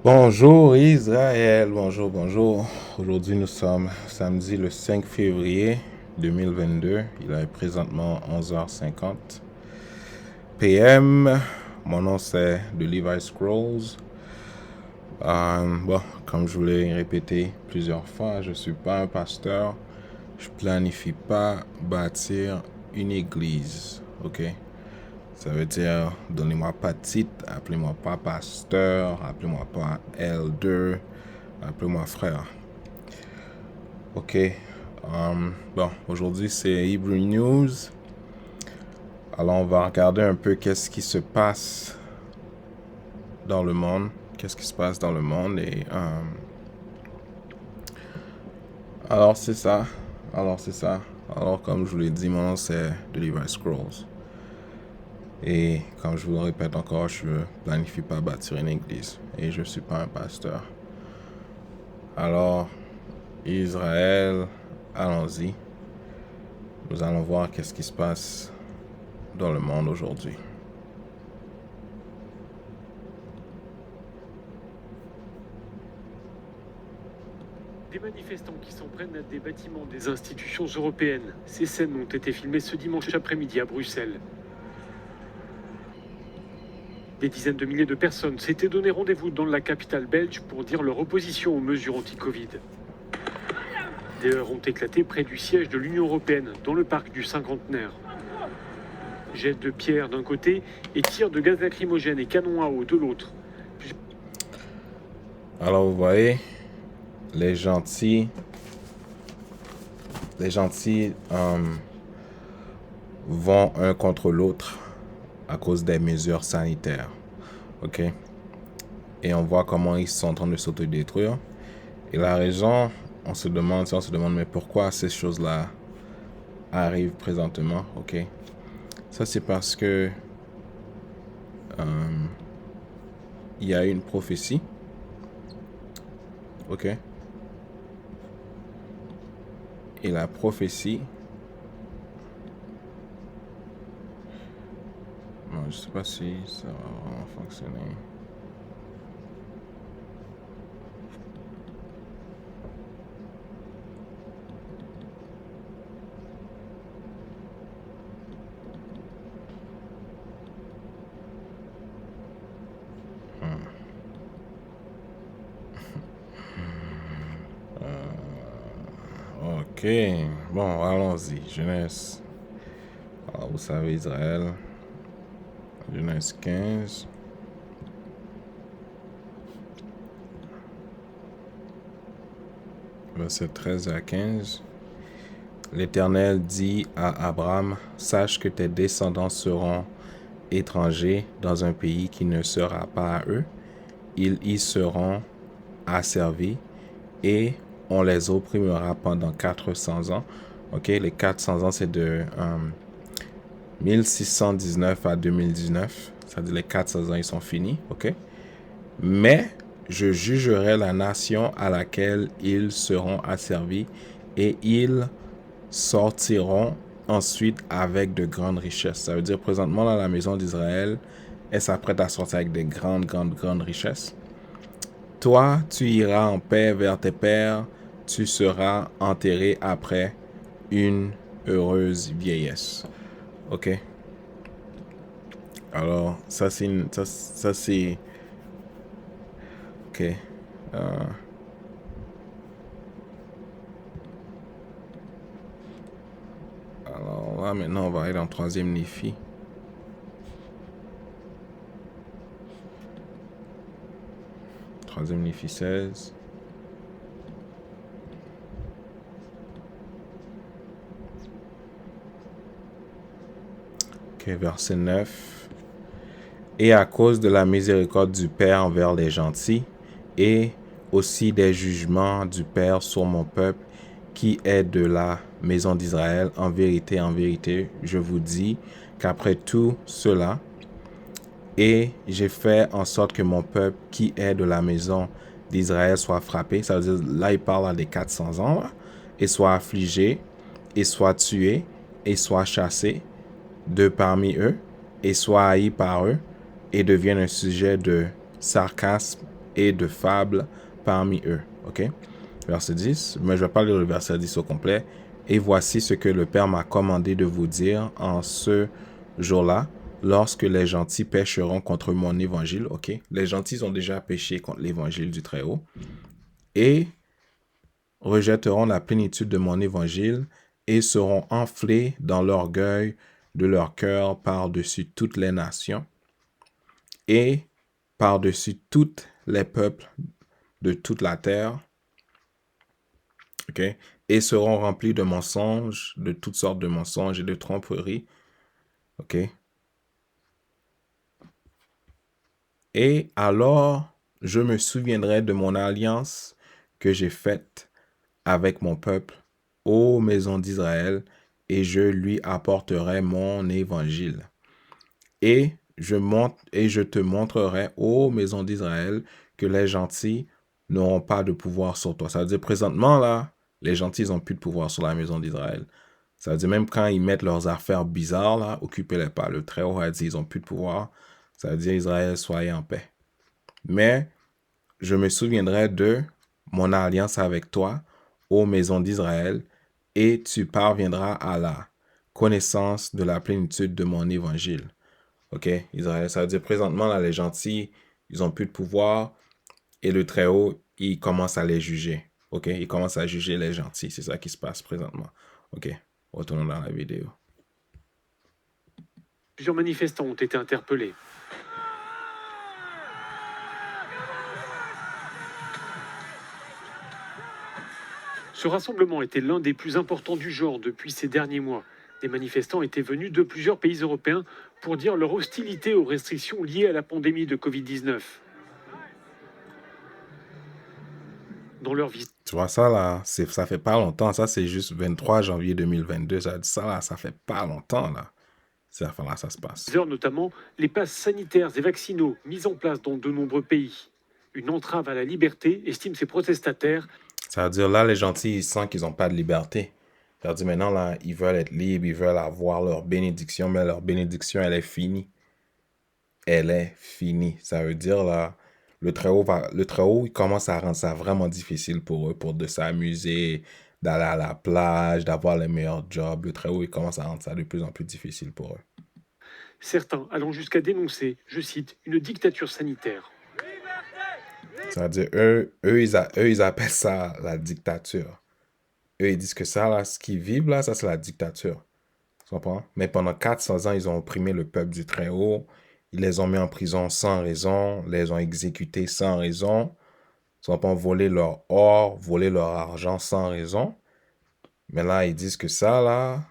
Bonjour Israël, bonjour, bonjour. Aujourd'hui nous sommes samedi le 5 février 2022. Il est présentement 11h50 PM. Mon nom c'est The Levi Scrolls. Comme je vous l'ai répété plusieurs fois, je ne suis pas un pasteur. Je planifie pas bâtir une église, ok? Ça veut dire, donnez-moi pas de titre, appelez-moi pas pasteur, appelez-moi pas elder, appelez-moi frère. Ok. Aujourd'hui c'est Hebrew News. Alors on va regarder un peu qu'est-ce qui se passe dans le monde. Qu'est-ce qui se passe dans le monde et alors c'est ça. Alors comme je vous l'ai dit, mon nom c'est The Levi Scrolls. Et comme je vous le répète encore, je ne planifie pas bâtir une église. Et je ne suis pas un pasteur. Alors, Israël, allons-y. Nous allons voir qu'est-ce qui se passe dans le monde aujourd'hui. Des manifestants qui s'en prennent à des bâtiments des institutions européennes. Ces scènes ont été filmées ce dimanche après-midi à Bruxelles. Des dizaines de milliers de personnes s'étaient donné rendez-vous dans la capitale belge pour dire leur opposition aux mesures anti-Covid. Des heurts ont éclaté près du siège de l'Union européenne, dans le parc du Cinquantenaire. Jets de pierre d'un côté et tirs de gaz lacrymogène et canons à eau de l'autre. Alors vous voyez, les gentils vont un contre l'autre à cause des mesures sanitaires. Ok? Et on voit comment ils sont en train de s'autodétruire. Et la raison, on se demande mais pourquoi ces choses-là arrivent présentement, ok? Ça, c'est parce que il y a une prophétie, ok? Et la prophétie, bon, je sais pas si ça va vraiment fonctionner. Ok, bon, allons-y. Genèse. Alors, vous savez, Israël. Genèse 15. Verset 13 à 15. L'Éternel dit à Abraham, sache que tes descendants seront étrangers dans un pays qui ne sera pas à eux. Ils y seront asservis et on les opprimera pendant 400 ans. Ok, les 400 ans, c'est de 1619 à 2019. C'est-à-dire les 400 ans, ils sont finis. Ok, mais je jugerai la nation à laquelle ils seront asservis et ils sortiront ensuite avec de grandes richesses. Ça veut dire présentement, là, la maison d'Israël, elle s'apprête à sortir avec des grandes richesses. Toi, tu iras en paix vers tes pères, tu seras enterré après une heureuse vieillesse. Ok? Alors, ça c'est ça c'est ok. Alors là, maintenant, on va aller dans le troisième Néphi. Troisième Néphi 16. Ok, verset 9. Et à cause de la miséricorde du Père envers les gentils, et aussi des jugements du Père sur mon peuple, qui est de la maison d'Israël, en vérité, je vous dis qu'après tout cela, et j'ai fait en sorte que mon peuple, qui est de la maison d'Israël, soit frappé. Ça veut dire, là, il parle à des 400 ans, là, et soit affligé, et soit tué, et soit chassé de parmi eux, et soit haï par eux, et devienne un sujet de sarcasme et de fables parmi eux. Ok? Verset 10, mais je vais pas lire le verset 10 au complet. Et voici ce que le Père m'a commandé de vous dire en ce jour-là, lorsque les gentils pécheront contre mon évangile. Ok? Les gentils ont déjà péché contre l'évangile du Très-Haut et rejetteront la plénitude de mon évangile et seront enflés dans l'orgueil de leur cœur par-dessus toutes les nations et par-dessus tous les peuples de toute la terre, ok, et seront remplis de mensonges, de toutes sortes de mensonges et de tromperies, ok. Et alors, je me souviendrai de mon alliance que j'ai faite avec mon peuple, ô maison d'Israël, et je lui apporterai mon évangile. Et je te montrerai, ô maison d'Israël, que les gentils n'auront pas de pouvoir sur toi. Ça veut dire, présentement, là, les gentils n'ont plus de pouvoir sur la maison d'Israël. Ça veut dire, même quand ils mettent leurs affaires bizarres, là, occupez-les pas. Le Très-Haut a dit, ils n'ont plus de pouvoir. Ça veut dire, Israël, soyez en paix. Mais je me souviendrai de mon alliance avec toi, ô maison d'Israël, et tu parviendras à la connaissance de la plénitude de mon évangile. OK? Israël, ça veut dire présentement, là, les gentils, ils n'ont plus de pouvoir et le Très-Haut, il commence à les juger. OK? Il commence à juger les gentils. C'est ça qui se passe présentement. OK? Retournons dans la vidéo. Plusieurs manifestants ont été interpellés. Ce rassemblement était l'un des plus importants du genre depuis ces derniers mois. Des manifestants étaient venus de plusieurs pays européens pour dire leur hostilité aux restrictions liées à la pandémie de Covid-19. Dans leur visite, Tu vois, ça, là, ça fait pas longtemps. Ça, c'est juste 23 janvier 2022. Ça, là, ça fait pas longtemps, là. Là, ça se passe. notamment les passes sanitaires et vaccinaux mis en place dans de nombreux pays. Une entrave à la liberté, estiment ces protestataires. Ça veut dire, là, les gentils, ils sentent qu'ils n'ont pas de liberté. Ça veut dire, maintenant, là, ils veulent être libres, ils veulent avoir leur bénédiction, mais leur bénédiction, elle est finie. Elle est finie. Ça veut dire, là, le Très-Haut, il commence à rendre ça vraiment difficile pour eux, pour de s'amuser, d'aller à la plage, d'avoir les meilleurs jobs. Le Très-Haut, il commence à rendre ça de plus en plus difficile pour eux. Certains allant jusqu'à dénoncer, je cite, une dictature sanitaire. Ça veut dire, eux, ils appellent ça la dictature. Eux, ils disent que ça, là, ce qu'ils vivent, là, ça, c'est la dictature. Tu comprends? Mais pendant 400 ans, ils ont opprimé le peuple du Très-Haut. Ils les ont mis en prison sans raison, les ont exécutés sans raison. Tu comprends? Volé leur or, volé leur argent sans raison. Mais là, ils disent que ça, là,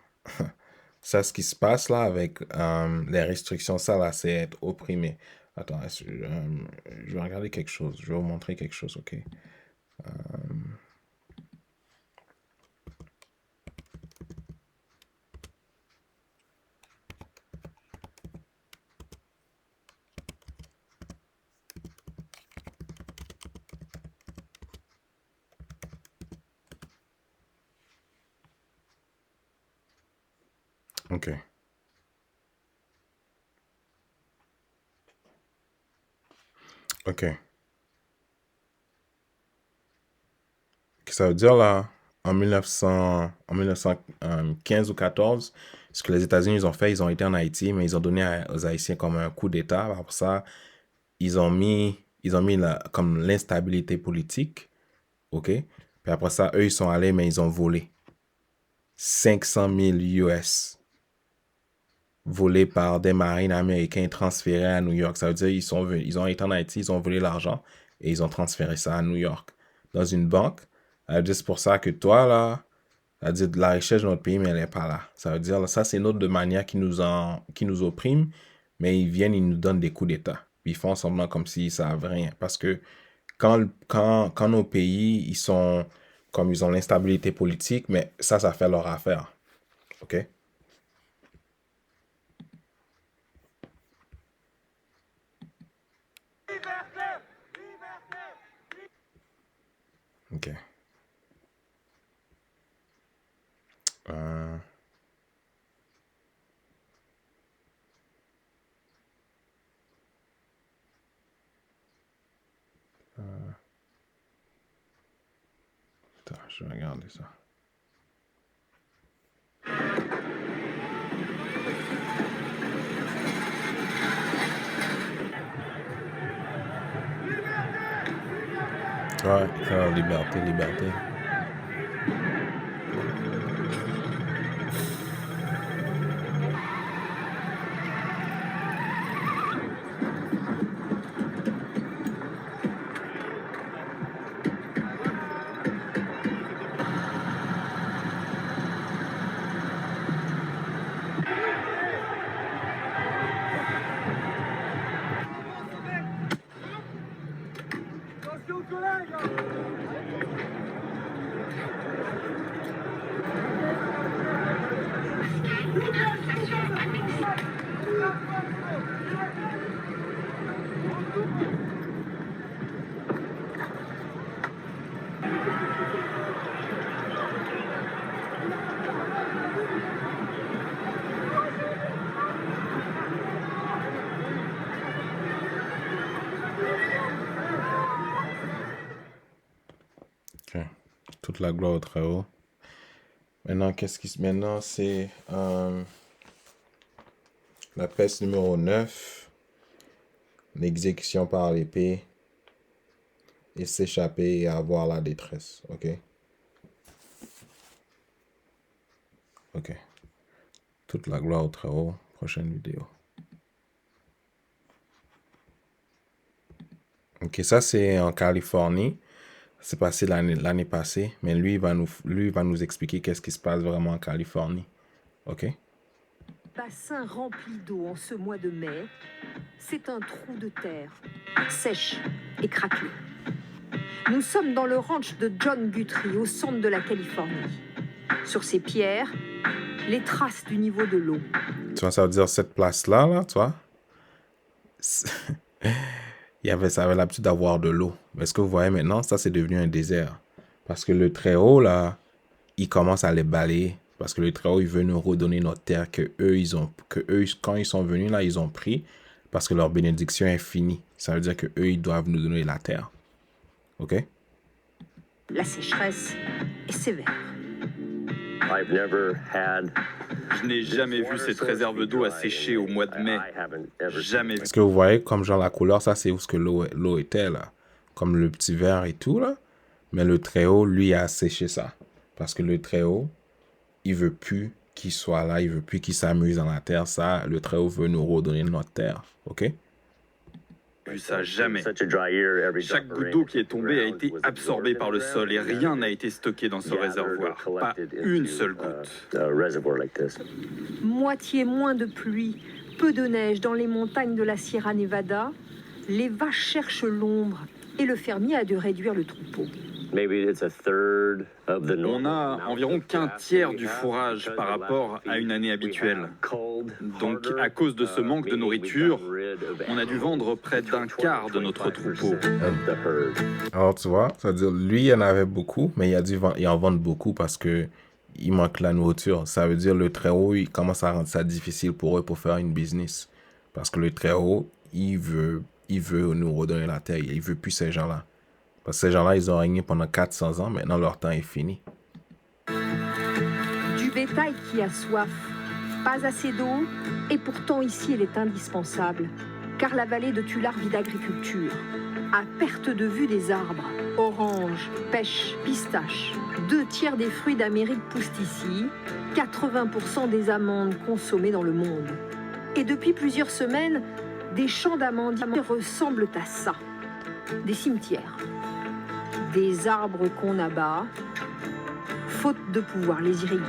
ça, ce qui se passe là avec les restrictions, ça, là, c'est être opprimé. Attends, je vais regarder quelque chose. Je vais vous montrer quelque chose, ok? Ok. Ok. Ça veut dire là, en 1915 ou 14, ce que les États-Unis ils ont fait, ils ont été en Haïti, mais ils ont donné aux Haïtiens comme un coup d'État. Après ça, ils ont mis comme l'instabilité politique, ok? Puis après ça, eux, ils sont allés, mais ils ont volé 500 000 US volés par des marines américains transférés à New York. Ça veut dire ils ont été en Haïti, ils ont volé l'argent et ils ont transféré ça à New York dans une banque. Ça veut dire c'est pour ça que toi, là, ça veut dire de la richesse de notre pays, mais elle n'est pas là. Ça veut dire, là, ça, c'est une autre de manière qui nous opprime, mais ils viennent, ils nous donnent des coups d'État. Puis ils font semblant comme s'ils ne savent rien. Parce que quand nos pays, ils sont, comme ils ont l'instabilité politique, mais ça fait leur affaire. OK? OK. Euh, Je vais regarder ça. Ouais, liberté, liberté. Ok. Toute la gloire au Très-Haut. Maintenant, maintenant, c'est la peste numéro 9. L'exécution par l'épée. Et s'échapper et avoir la détresse. Ok? Ok. Toute la gloire au Très-Haut. Prochaine vidéo. Ok, ça c'est en Californie. C'est passé l'année passée. Mais lui, il va nous expliquer qu'est-ce qui se passe vraiment en Californie. Ok? Bassin rempli d'eau en ce mois de mai, c'est un trou de terre, sèche et craquelé. Nous sommes dans le ranch de John Guthrie, au centre de la Californie. Sur ces pierres, les traces du niveau de l'eau. Tu vois, ça veut dire cette place-là, là, tu vois? Ça avait l'habitude d'avoir de l'eau. Mais ce que vous voyez maintenant, ça c'est devenu un désert. Parce que le Très-Haut, là, il commence à les balayer. Parce que le Très-Haut, il veut nous redonner notre terre que eux, quand ils sont venus, là, ils ont pris. Parce que leur bénédiction est finie. Ça veut dire que eux, ils doivent nous donner la terre. OK? La sécheresse est sévère. Je n'ai jamais vu cette réserve d'eau asséchée au mois de mai. Jamais vu. Est-ce que vous voyez comme genre la couleur, ça c'est où ce que l'eau était là. Comme le petit vert et tout là. Mais le Très-Haut, lui, a asséché ça. Parce que le Très-Haut, il veut plus qu'il soit là, il veut plus qu'il s'amuse dans la terre. Ça, le Très-Haut veut nous redonner notre terre. OK? Vu ça jamais. Chaque goutte d'eau qui est tombée a été absorbée par le sol et rien n'a été stocké dans ce réservoir. Pas une seule goutte. Moitié moins de pluie, peu de neige dans les montagnes de la Sierra Nevada. Les vaches cherchent l'ombre et le fermier a dû réduire le troupeau. On a environ qu'un tiers du fourrage par rapport à une année habituelle. Donc, à cause de ce manque de nourriture, on a dû vendre près d'un quart de notre troupeau. Alors, tu vois, ça veut dire, lui, il en avait beaucoup, mais il en vend beaucoup parce que il manque la nourriture. Ça veut dire, le Très-Haut, il commence à rendre ça difficile pour eux pour faire une business. Parce que le Très-Haut, il veut nous redonner la terre. Il veut plus ces gens-là. Parce que ces gens-là, ils ont régné pendant 400 ans. Maintenant, leur temps est fini. Du bétail qui a soif, pas assez d'eau, et pourtant ici, elle est indispensable. Car la vallée de Tulare vit d'agriculture. À perte de vue des arbres, oranges, pêches, pistaches. 2 tiers des fruits d'Amérique poussent ici. 80% des amandes consommées dans le monde. Et depuis plusieurs semaines, des champs d'amandiers ressemblent à ça. Des cimetières. Des arbres qu'on abat, faute de pouvoir les irriguer.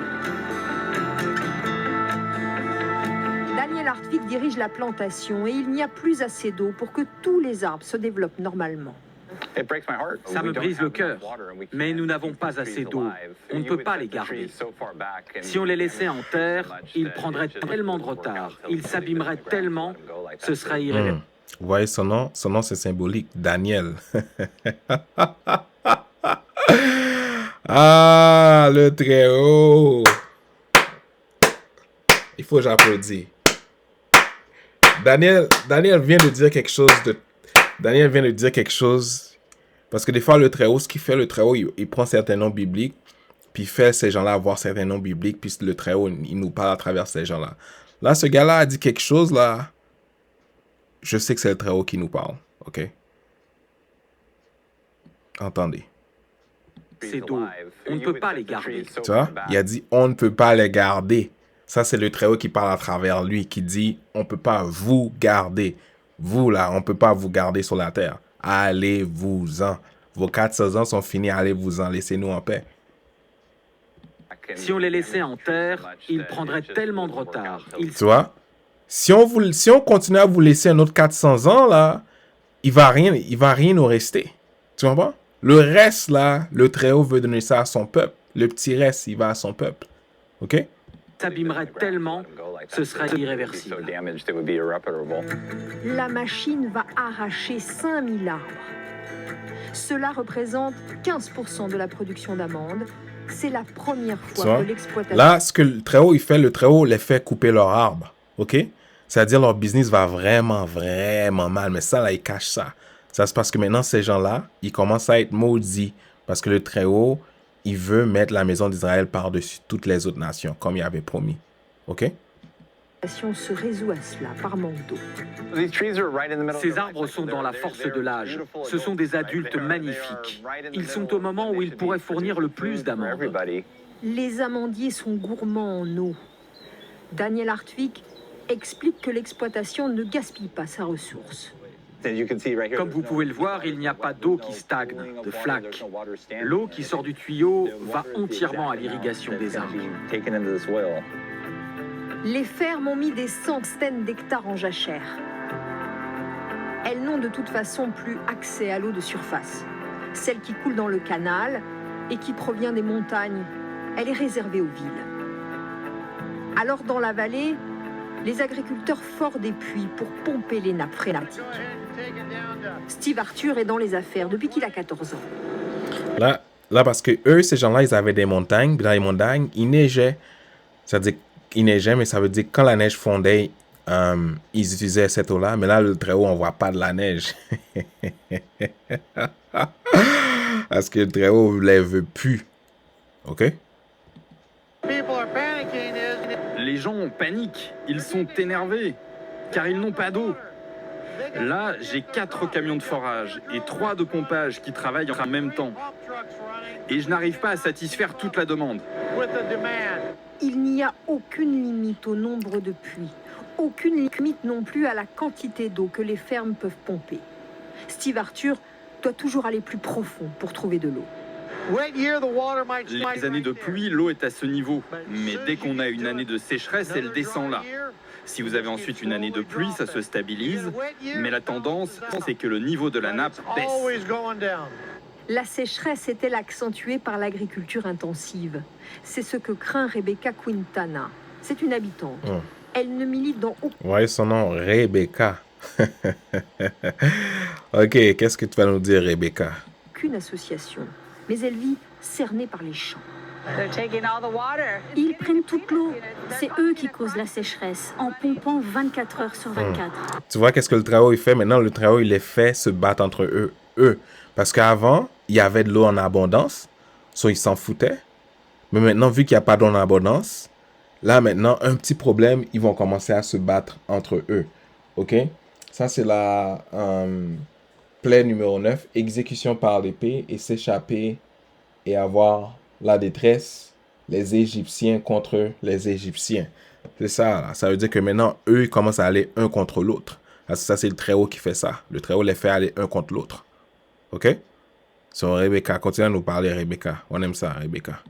Daniel Hartwig dirige la plantation et il n'y a plus assez d'eau pour que tous les arbres se développent normalement. Ça me brise le cœur, mais nous n'avons pas assez d'eau. On ne peut pas les garder. Si on les laissait en terre, ils prendraient tellement de retard, ils s'abîmeraient tellement, ce serait irréversible. Vous voyez son nom? Son nom, c'est symbolique. Daniel. Ah, le Très-Haut. Il faut que j'applaudisse. Daniel vient de dire quelque chose Parce que des fois, le Très-Haut, ce qu'il fait, le Très-Haut, il prend certains noms bibliques, puis il fait ces gens-là avoir certains noms bibliques, puis le Très-Haut, il nous parle à travers ces gens-là. Là, ce gars-là a dit quelque chose, là. Je sais que c'est le Très-Haut qui nous parle, ok? Entendez. Ces dos, on ne peut pas les garder. Tu vois? Il a dit, on ne peut pas les garder. Ça, c'est le Très-Haut qui parle à travers lui, qui dit, on ne peut pas vous garder. Vous, là, on ne peut pas vous garder sur la terre. Allez-vous-en. Vos 400 ans sont finis, allez-vous-en, laissez-nous en paix. Si on les laissait en terre, ils prendraient tellement de retard. Tu vois? Si on continue à vous laisser un autre 400 ans, là, il va rien nous rester. Tu comprends? Le reste, là, le Très-Haut veut donner ça à son peuple. Le petit reste, il va à son peuple. OK? S'abîmerait tellement, ce serait irréversible. La machine va arracher 5000 arbres. Cela représente 15% de la production d'amandes. C'est la première fois que l'exploitation... Là, ce que le Très-Haut, il fait, le Très-Haut les fait couper leurs arbres. OK? C'est-à-dire, leur business va vraiment, vraiment mal. Mais ça, là, ils cachent ça. Ça, c'est parce que maintenant, ces gens-là, ils commencent à être maudits. Parce que le Très-Haut, il veut mettre la maison d'Israël par-dessus toutes les autres nations, comme il avait promis. OK? se résout à cela par manque d'eau. Ces arbres sont dans la force de l'âge. Ce sont des adultes magnifiques. Ils sont au moment où ils pourraient fournir le plus d'amandes. Les amandiers sont gourmands en eau. Daniel Hartwig explique que l'exploitation ne gaspille pas sa ressource. Comme vous pouvez le voir, il n'y a pas d'eau qui stagne, de flaque. L'eau qui sort du tuyau va entièrement à l'irrigation des arbres. Les fermes ont mis des centaines d'hectares en jachère. Elles n'ont de toute façon plus accès à l'eau de surface. Celle qui coule dans le canal et qui provient des montagnes, elle est réservée aux villes. Alors dans la vallée, les agriculteurs forent des puits pour pomper les nappes phréatiques. Steve Arthur est dans les affaires depuis qu'il a 14 ans. Là, parce que eux, ces gens-là, ils avaient des montagnes. Dans les montagnes, il neigeait. C'est-à-dire qu'il neigeait, mais ça veut dire que quand la neige fondait, ils utilisaient cette eau-là. Mais là, le Très-Haut, on voit pas de la neige. Parce que le Très-Haut ne les veut plus. OK? Les gens paniquent, ils sont énervés, car ils n'ont pas d'eau. Là, j'ai 4 camions de forage et 3 de pompage qui travaillent en même temps. Et je n'arrive pas à satisfaire toute la demande. Il n'y a aucune limite au nombre de puits. Aucune limite non plus à la quantité d'eau que les fermes peuvent pomper. Steve Arthur doit toujours aller plus profond pour trouver de l'eau. Les années de pluie, l'eau est à ce niveau. Mais dès qu'on a une année de sécheresse, elle descend là. Si vous avez ensuite une année de pluie, ça se stabilise. Mais la tendance, c'est que le niveau de la nappe baisse. La sécheresse est-elle accentuée par l'agriculture intensive? C'est ce que craint Rebecca Quintana. C'est une habitante. Elle ne milite dans aucun... Ouais, son nom, Rebecca. OK, qu'est-ce que tu vas nous dire, Rebecca? Aucune association. Mais elle vit cernée par les champs. Ils prennent toute l'eau. C'est eux qui causent la sécheresse, en pompant 24 heures sur 24. Tu vois qu'est-ce que le Très-Haut il fait? Maintenant, le Très-Haut, il les fait se battre entre eux. Parce qu'avant, il y avait de l'eau en abondance, soit ils s'en foutaient. Mais maintenant, vu qu'il n'y a pas d'eau en abondance, là, maintenant, un petit problème, ils vont commencer à se battre entre eux. OK? Ça, c'est la plaie numéro 9, exécution par l'épée et s'échapper et avoir la détresse, les Égyptiens contre les Égyptiens. C'est ça, là. Ça veut dire que maintenant, eux, ils commencent à aller un contre l'autre. Ça, c'est le Très-Haut qui fait ça. Le Très-Haut les fait aller un contre l'autre. OK? So, Rebecca, continue à nous parler, Rebecca. On aime ça, Rebecca.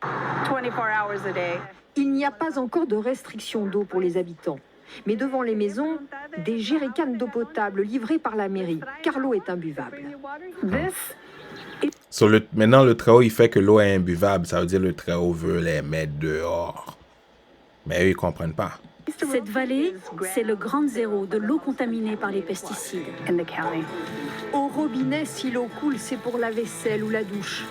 24 hours a day. Il n'y a pas encore de restriction d'eau pour les habitants. Mais devant les maisons, des jerrycans d'eau potable livrés par la mairie, car l'eau est imbuvable. So, maintenant, le Très-Haut, il fait que l'eau est imbuvable. Ça veut dire que le Très-Haut veut les mettre dehors. Mais eux, ils ne comprennent pas. Cette vallée, c'est le grand zéro de l'eau contaminée par les pesticides. Au robinet, si l'eau coule, c'est pour la vaisselle ou la douche.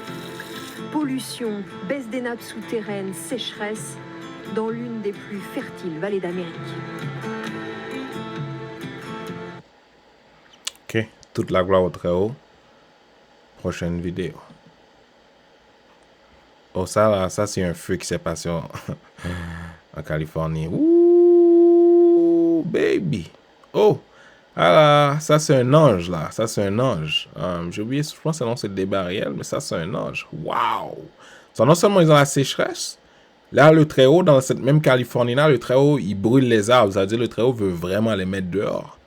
Pollution, baisse des nappes souterraines, sécheresse, dans l'une des plus fertiles vallées d'Amérique. OK. Toute la gloire au Très-Haut. Prochaine vidéo. Oh, ça là, ça c'est un feu qui s'est passé en Californie. Ouh, baby. Oh, ah là, ça c'est un ange là. Ça c'est un ange. J'ai oublié, je pense que c'est le débat réel, mais ça c'est un ange. Waouh. So, non seulement ils ont la sécheresse, là le Très-Haut, dans cette même Californie là, le Très-Haut, il brûle les arbres. Ça veut dire le Très-Haut veut vraiment les mettre dehors.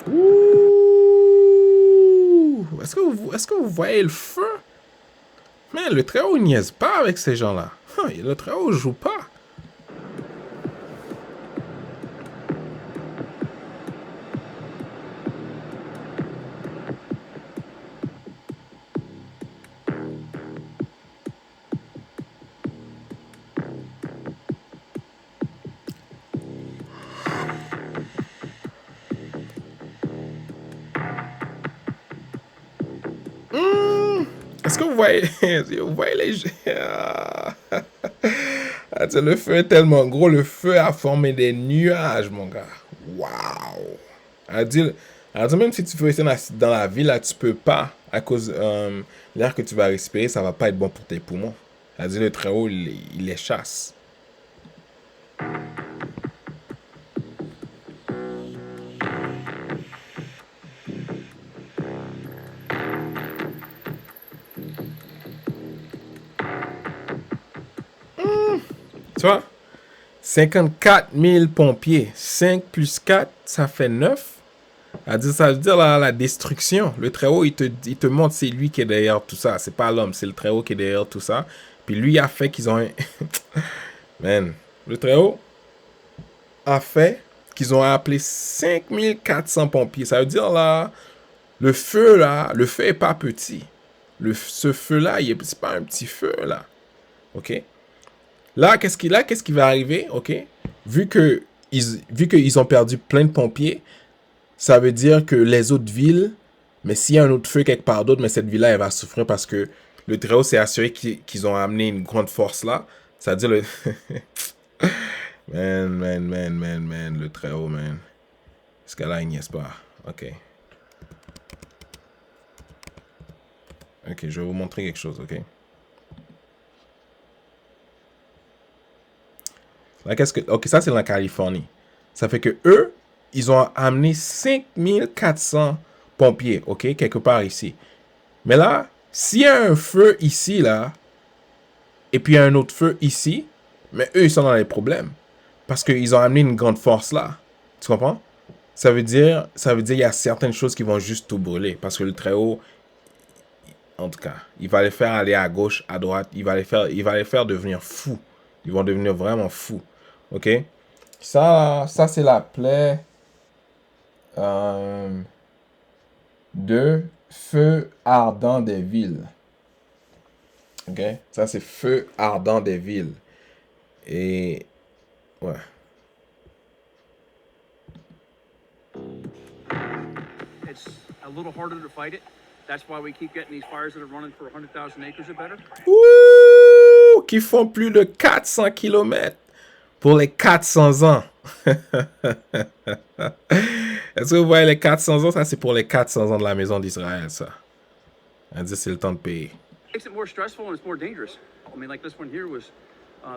Ouh! Est-ce que vous voyez le feu? Mais le Très-Haut niaise pas avec ces gens-là. Le Très-Haut joue pas. Est-ce que vous voyez, vous voyez les gens? Le feu est tellement gros, le feu a formé des nuages, mon gars. Waouh! Même si tu veux rester dans la ville, là, tu peux pas, à cause l'air que tu vas respirer, ça va pas être bon pour tes poumons. Le Très-Haut, il les chasse. Tu vois? 54 000 pompiers. 5 plus 4, ça fait 9. Ça veut dire la destruction. Le Très-Haut, il te montre c'est lui qui est derrière tout ça. C'est pas l'homme, c'est le Très-Haut qui est derrière tout ça. Puis lui a fait qu'ils ont... Man, le Très-Haut a fait qu'ils ont appelé 5400 pompiers. Ça veut dire là, le feu est pas petit. Ce feu-là, c'est pas un petit feu là. OK? Là, qu'est-ce qui va arriver, OK? Vu qu'ils ont perdu plein de pompiers, ça veut dire que les autres villes, mais s'il y a un autre feu quelque part d'autre, mais cette ville-là, elle va souffrir parce que le Très-Haut s'est assuré qu'ils ont amené une grande force là. Ça veut dire le... man, le Très-Haut, man. Ce gars-là, il n'y est pas. OK. OK, je vais vous montrer quelque chose, OK? Là, OK, ça, c'est la Californie. Ça fait que eux, ils ont amené 5400 pompiers, OK, quelque part ici. Mais là, s'il y a un feu ici, là, et puis un autre feu ici, mais eux, ils sont dans les problèmes. Parce qu'ils ont amené une grande force là. Tu comprends? Ça veut dire, il y a certaines choses qui vont juste tout brûler. Parce que le Très-Haut, en tout cas, il va les faire aller à gauche, à droite. Il va les faire devenir fous. Ils vont devenir vraiment fous. OK? Ça c'est la plaie de feu ardent des villes. OK? Ça, c'est feu ardent des villes. Et... ouais. It's a little harder to fight it. That's why we keep getting these fires that are running for 100,000 acres or better. Ouh! Qui font plus de 400 km pour les 400 ans. Est-ce que vous voyez les 400 ans? Ça, c'est pour les 400 ans de la maison d'Israël, ça. On dit c'est le temps de payer. Makes it more stressful and it's more dangerous. I mean, like this one here was,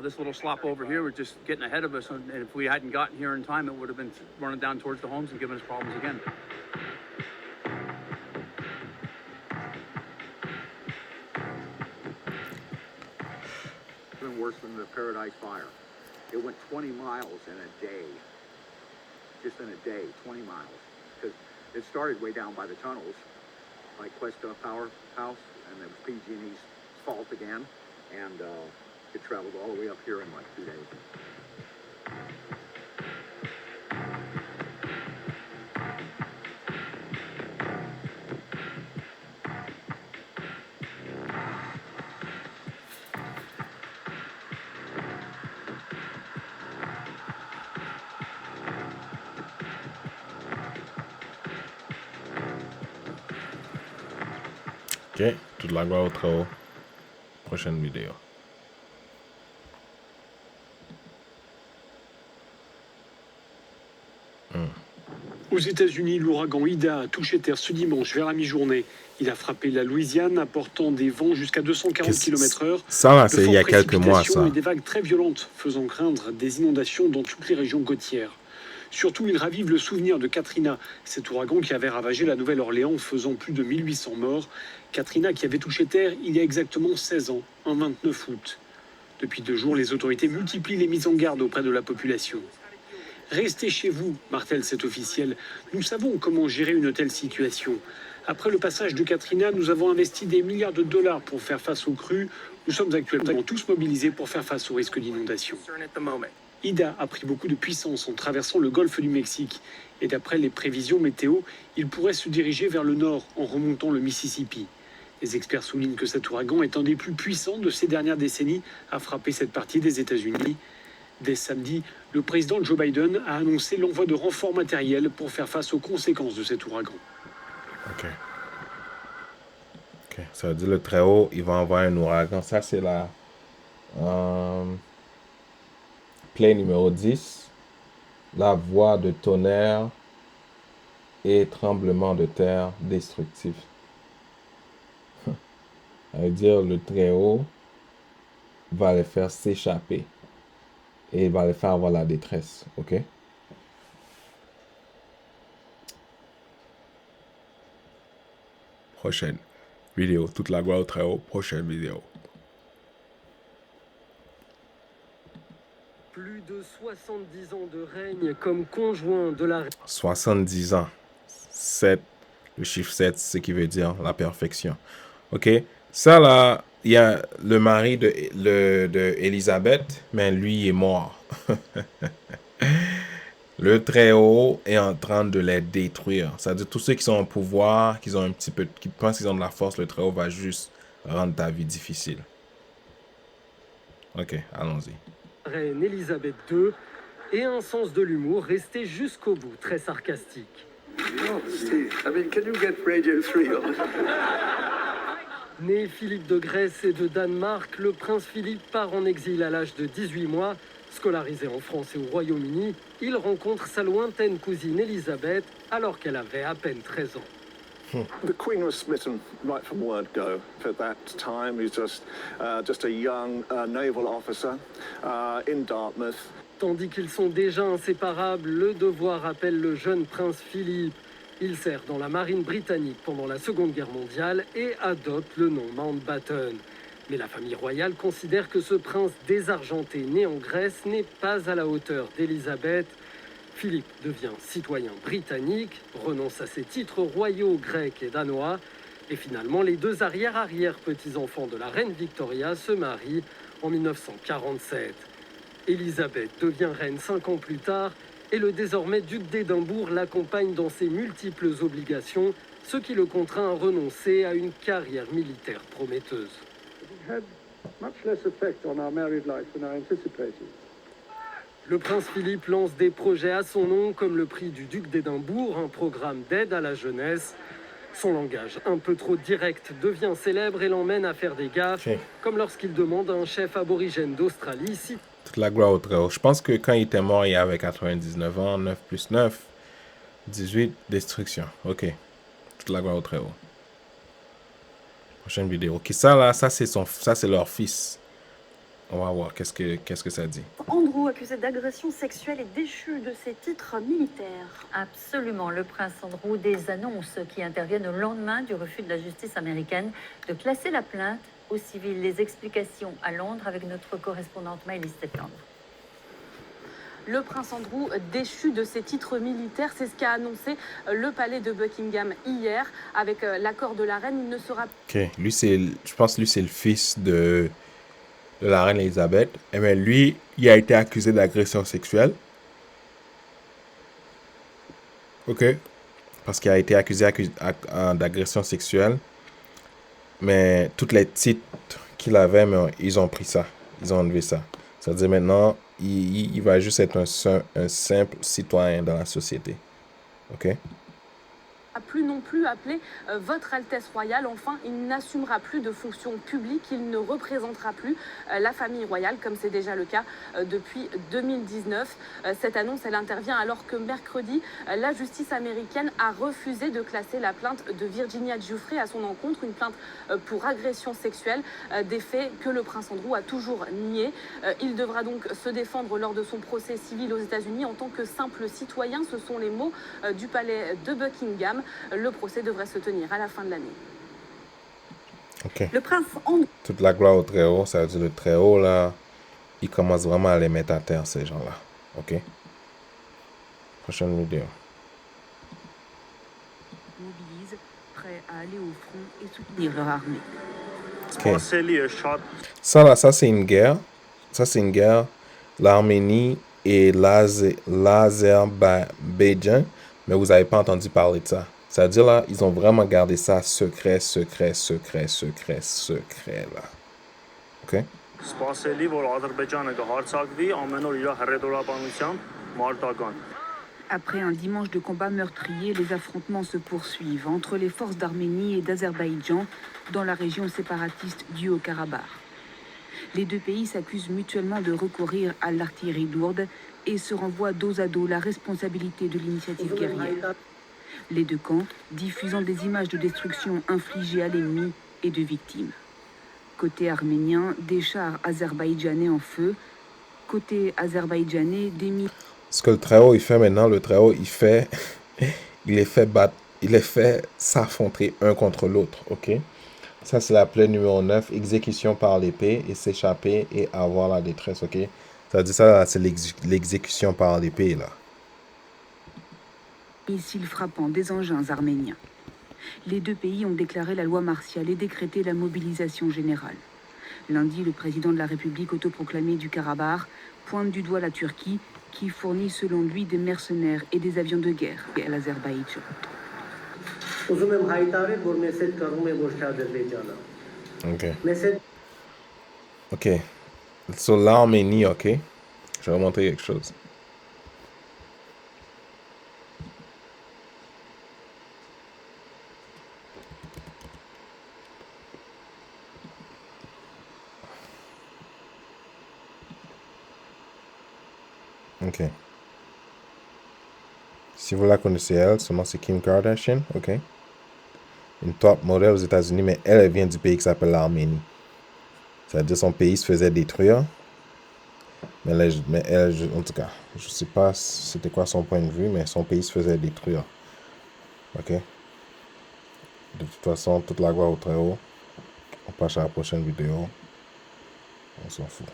this little slop over here was just getting ahead of us. And if we hadn't gotten here in time, it would have been running down towards the homes and giving us problems again. Even worse than the Paradise Fire. It went 20 miles in a day. Just in a day, 20 miles. Because it started way down by the tunnels, like Questa Power House, and it was PG&E's fault again, and it traveled all the way up here in like 2 days. OK, toute la gloire au Très-Haut. Prochaine vidéo. Aux États-Unis, l'ouragan Ida a touché terre ce dimanche vers la mi-journée. Il a frappé la Louisiane, apportant des vents jusqu'à 240 km/h. Ça, là, c'est il y a quelques mois, ça. Et des vagues très violentes, faisant craindre des inondations dans toutes les régions côtières. Surtout, il ravive le souvenir de Katrina, cet ouragan qui avait ravagé la Nouvelle-Orléans, faisant plus de 1800 morts. Katrina qui avait touché terre il y a exactement 16 ans, un 29 août. Depuis 2 jours, les autorités multiplient les mises en garde auprès de la population. Restez chez vous, martèle cet officiel. Nous savons comment gérer une telle situation. Après le passage de Katrina, nous avons investi des milliards de dollars pour faire face aux crues. Nous sommes actuellement tous mobilisés pour faire face au risque d'inondation. Ida a pris beaucoup de puissance en traversant le golfe du Mexique. Et d'après les prévisions météo, il pourrait se diriger vers le nord en remontant le Mississippi. Les experts soulignent que cet ouragan est un des plus puissants de ces dernières décennies à frapper cette partie des États-Unis. Dès samedi, le président Joe Biden a annoncé l'envoi de renforts matériels pour faire face aux conséquences de cet ouragan. OK. Ça veut dire le Très-Haut, il va envoyer un ouragan. Ça, c'est la play numéro 10. La voix de tonnerre et tremblement de terre destructif. Ça veut dire le Très-Haut va les faire s'échapper. Et il va les faire avoir la détresse. OK? Prochaine vidéo. Toute la gloire au Très-Haut. Prochaine vidéo. Plus de 70 ans de règne comme conjoint de la... 70 ans. 7. Le chiffre 7, c'est ce qui veut dire la perfection. OK? Ça, là, il y a le mari de Élisabeth, mais lui est mort. Le Très-Haut est en train de les détruire. C'est-à-dire tous ceux qui sont au pouvoir, qui pensent qu'ils ont de la force, le Très-Haut va juste rendre ta vie difficile. OK, allons-y. Reine Élisabeth II et un sens de l'humour resté jusqu'au bout, très sarcastique. Oh, Steve, I mean, can you get Radio 3 on? Né Philippe de Grèce et de Danemark, le prince Philippe part en exil à l'âge de 18 mois. Scolarisé en France et au Royaume-Uni, il rencontre sa lointaine cousine Élisabeth alors qu'elle avait à peine 13 ans. The Queen was smitten right from word go. For that time, he was just a young naval officer in Dartmouth. Tandis qu'ils sont déjà inséparables, le devoir appelle le jeune prince Philippe. Il sert dans la marine britannique pendant la Seconde Guerre mondiale et adopte le nom Mountbatten. Mais la famille royale considère que ce prince désargenté né en Grèce n'est pas à la hauteur d'Élisabeth. Philippe devient citoyen britannique, renonce à ses titres royaux grecs et danois, et finalement les deux arrière-petits-enfants de la reine Victoria se marient en 1947. Élisabeth devient reine 5 ans plus tard, et le désormais duc d'Édimbourg l'accompagne dans ses multiples obligations, ce qui le contraint à renoncer à une carrière militaire prometteuse. Le prince Philippe lance des projets à son nom comme le prix du duc d'Édimbourg, un programme d'aide à la jeunesse. Son langage un peu trop direct devient célèbre et l'emmène à faire des gaffes, comme lorsqu'il demande à un chef aborigène d'Australie si... Toute la gloire au Très-Haut. Je pense que quand il était mort, il avait 99 ans, 9 plus 9, 18, destruction. OK. Toute la gloire au Très-Haut. Prochaine vidéo. OK, ça là, ça c'est leur fils. On va voir qu'est-ce que ça dit. Andrew, accusé d'agression sexuelle, est déchu de ses titres militaires. Absolument. Le prince Andrew, des annonces qui interviennent au lendemain du refus de la justice américaine de classer la plainte aux civils. Les explications à Londres avec notre correspondante Maëlys Septembre. Le prince Andrew déchu de ses titres militaires, c'est ce qu'a annoncé le palais de Buckingham hier. Avec l'accord de la reine, il ne sera... OK, lui je pense que lui c'est le fils de la reine Elisabeth. Et bien lui, il a été accusé d'agression sexuelle. OK. Parce qu'il a été accusé d'agression sexuelle. Mais tous les titres qu'il avait, mais ils ont pris ça. Ils ont enlevé ça. C'est-à-dire maintenant, il va juste être un simple citoyen dans la société. OK? plus non plus appeler Votre Altesse Royale. Enfin, il n'assumera plus de fonctions publiques, il ne représentera plus la famille royale, comme c'est déjà le cas depuis 2019. Cette annonce, elle intervient alors que mercredi, la justice américaine a refusé de classer la plainte de Virginia Giuffre à son encontre, une plainte pour agression sexuelle, des faits que le prince Andrew a toujours niés. Il devra donc se défendre lors de son procès civil aux États-Unis en tant que simple citoyen. Ce sont les mots du palais de Buckingham. Le procès devrait se tenir à la fin de l'année. Ok. Le prince Andrew... Toute la gloire au Très-Haut, ça veut dire le Très-Haut, là, il commence vraiment à les mettre à terre, ces gens-là. Ok. Prochaine vidéo. Mobilisent, prêts à aller au front et soutenir leur armée. Ok. Ça, là, ça, c'est une guerre. Ça, c'est une guerre. L'Arménie et l'Azerbaïdjan, mais vous n'avez pas entendu parler de ça. C'est-à-dire, là, ils ont vraiment gardé ça secret, là. OK? Après un dimanche de combat meurtrier, les affrontements se poursuivent entre les forces d'Arménie et d'Azerbaïdjan dans la région séparatiste du Haut-Karabakh. Les deux pays s'accusent mutuellement de recourir à l'artillerie lourde et se renvoient dos à dos la responsabilité de l'initiative guerrière. Les deux camps diffusant des images de destruction infligées à l'ennemi et de victimes. Côté arménien, des chars azerbaïdjanais en feu. Côté azerbaïdjanais, des missiles. Ce que le Très-Haut, il fait maintenant, le Très-Haut, il les fait battre, il les fait s'affronter un contre l'autre, ok? Ça, c'est la plaie numéro 9, exécution par l'épée et s'échapper et avoir la détresse, ok? Ça dit ça, c'est l'exécution par l'épée, là. Missiles frappant des engins arméniens. Les deux pays ont déclaré la loi martiale et décrété la mobilisation générale. Lundi, le président de la République autoproclamée du Karabakh pointe du doigt la Turquie qui fournit selon lui des mercenaires et des avions de guerre à l'Azerbaïdjan. Ok. Sur l'Arménie, ok. Je vais vous montrer quelque chose. Ok. Si vous la connaissez, elle, seulement c'est Kim Kardashian, ok. Une top modèle aux États-Unis, mais elle vient du pays qui s'appelle l'Arménie. C'est-à-dire son pays se faisait détruire. Mais elle, en tout cas, je sais pas c'était quoi son point de vue, mais son pays se faisait détruire. Ok. De toute façon, toute la gloire au Très-Haut. On passe à la prochaine vidéo. On s'en fout.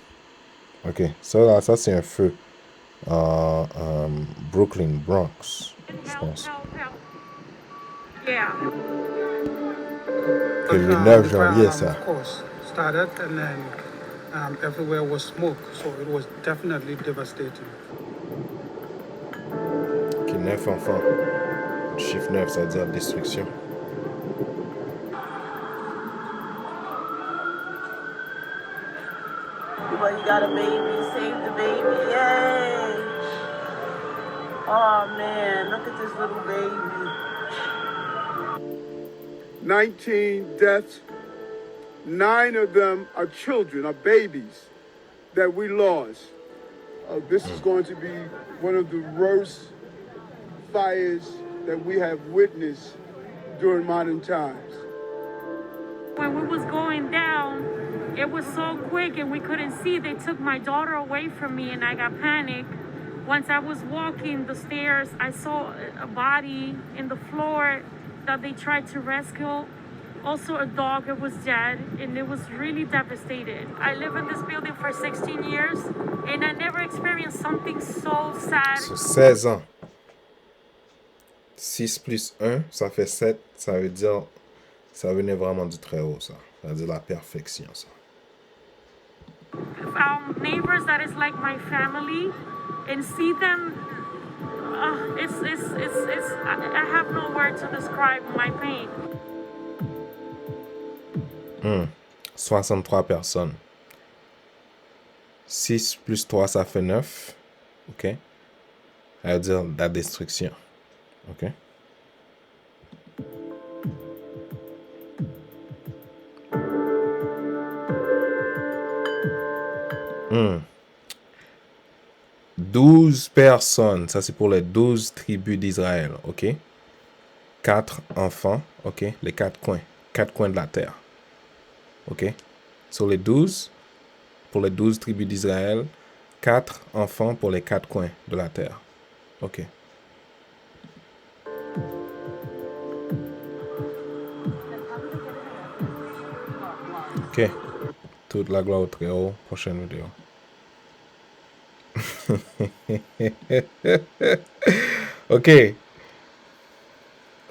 Ok, ça c'est un feu. Brooklyn, Bronx, je pense. Que le 9 janvier, ça. Started and then everywhere was smoke, so it was definitely devastating. Ok, 9 enfants. Le chiffre 9, ça veut dire destruction. Well, you got a baby, save the baby, yay! Oh man, look at this little baby. 19 deaths. 9 of them are children, are babies that we lost. This is going to be one of the worst fires that we have witnessed during modern times. When we was going down, it was so quick and we couldn't see. They took my daughter away from me and I got panicked. Once I was walking the stairs, I saw a body in the floor that they tried to rescue. Also a dog that was dead, and it was really devastated. I live in this building for 16 years, and I never experienced something so sad. Sur 16 ans. 6 plus 1, ça fait 7. Ça veut dire, ça venait vraiment du Très-Haut, ça. Ça veut dire la perfection, ça. Neighbors that is like my family, and see them, I have no word to describe my pain. 63 personnes. 6 plus 3, ça fait 9. OK? Ça veut dire la destruction. OK? 12 personnes, ça c'est pour les 12 tribus d'Israël, ok? 4 enfants, ok? Les 4 coins de la terre, ok? Sur les 12, pour les 12 tribus d'Israël, 4 enfants pour les 4 coins de la terre, ok? Ok, toute la gloire au Très-Haut, prochaine vidéo. Ok.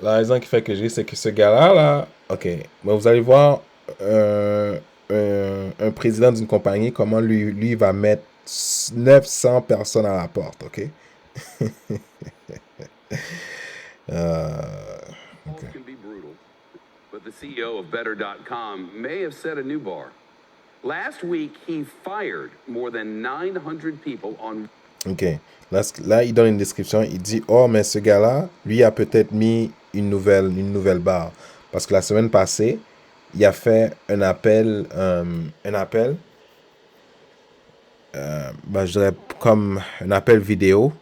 La raison qui fait que j'ai, c'est que ce gars-là, là, ok, mais vous allez voir un président d'une compagnie, comment lui va mettre 900 personnes à la porte, ok? Ok. Can be brutal, but the CEO of Better.com may have set a new bar. Last week, he fired more than 900 people on. Ok. Là, il donne une description. Il dit, oh, mais ce gars-là, lui a peut-être mis une nouvelle barre. Parce que la semaine passée, il a fait un appel, je dirais comme un appel vidéo.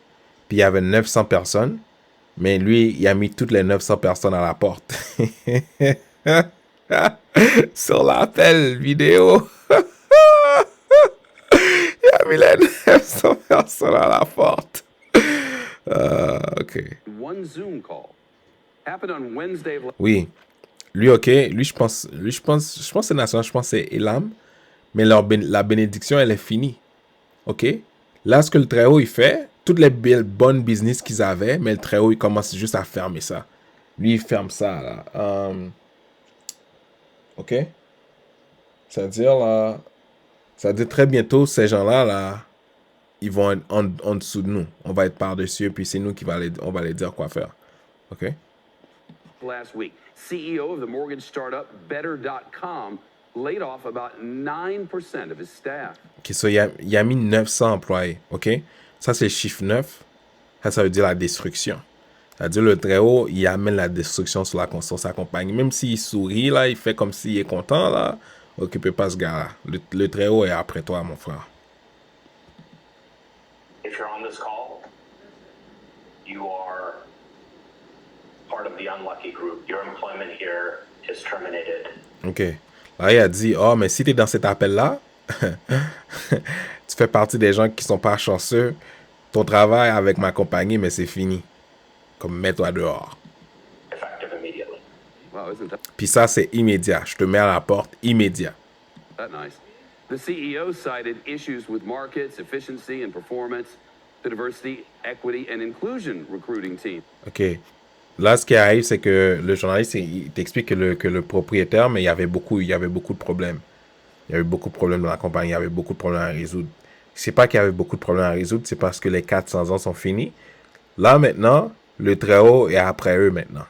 Puis il y avait 900 personnes. Mais lui, il a mis toutes les 900 personnes à la porte. Sur l'appel vidéo. Il a mis les 900 personnes à la porte. Ok. One Zoom call happened on Wednesday. Oui. Lui, ok. Lui, je pense que c'est national. Je pense que c'est Elam. Mais la bénédiction, elle est finie. Ok. Là, ce que le Très-Haut, il fait, toutes les bonnes business qu'ils avaient, mais le Très-Haut, il commence juste à fermer ça. Lui, il ferme ça, là. Ok. C'est-à-dire, là... C'est-à-dire, très bientôt, ces gens-là, là, ils vont être en dessous de nous. On va être par-dessus, puis c'est nous qui on va les dire quoi faire. OK? Last week, CEO of the mortgage startup Better.com laid off about 9% of his staff. OK, so il a mis 900 employés. OK? Ça, c'est le chiffre 9. Ça veut dire la destruction. C'est-à-dire, le Très-Haut, il amène la destruction sur sa compagnie. Même s'il sourit, là, il fait comme s'il est content, là. Occupez pas ce gars-là. Le Très-Haut est après toi, mon frère. If you're on this call, you are part of the unlucky group. Your employment here is terminated. OK. Là, il a dit, oh, mais si tu es dans cet appel-là, tu fais partie des gens qui sont pas chanceux. Ton travail avec ma compagnie, mais c'est fini. Comme mets-toi dehors. Effective immediately. Wow, isn't that Puis ça, c'est immédiat. Je te mets à la porte immédiat. nice? The CEO cited issues with markets, efficiency and performance, the diversity, equity and inclusion recruiting team. OK. Là, ce qui arrive, c'est que le journaliste, il t'explique que le propriétaire, mais il y avait beaucoup de problèmes. Il y avait beaucoup de problèmes dans la compagnie. Il y avait beaucoup de problèmes à résoudre. C'est pas qu'il y avait beaucoup de problèmes à résoudre, c'est parce que les 400 ans sont finis. Là, maintenant, le Très-Haut est après eux maintenant.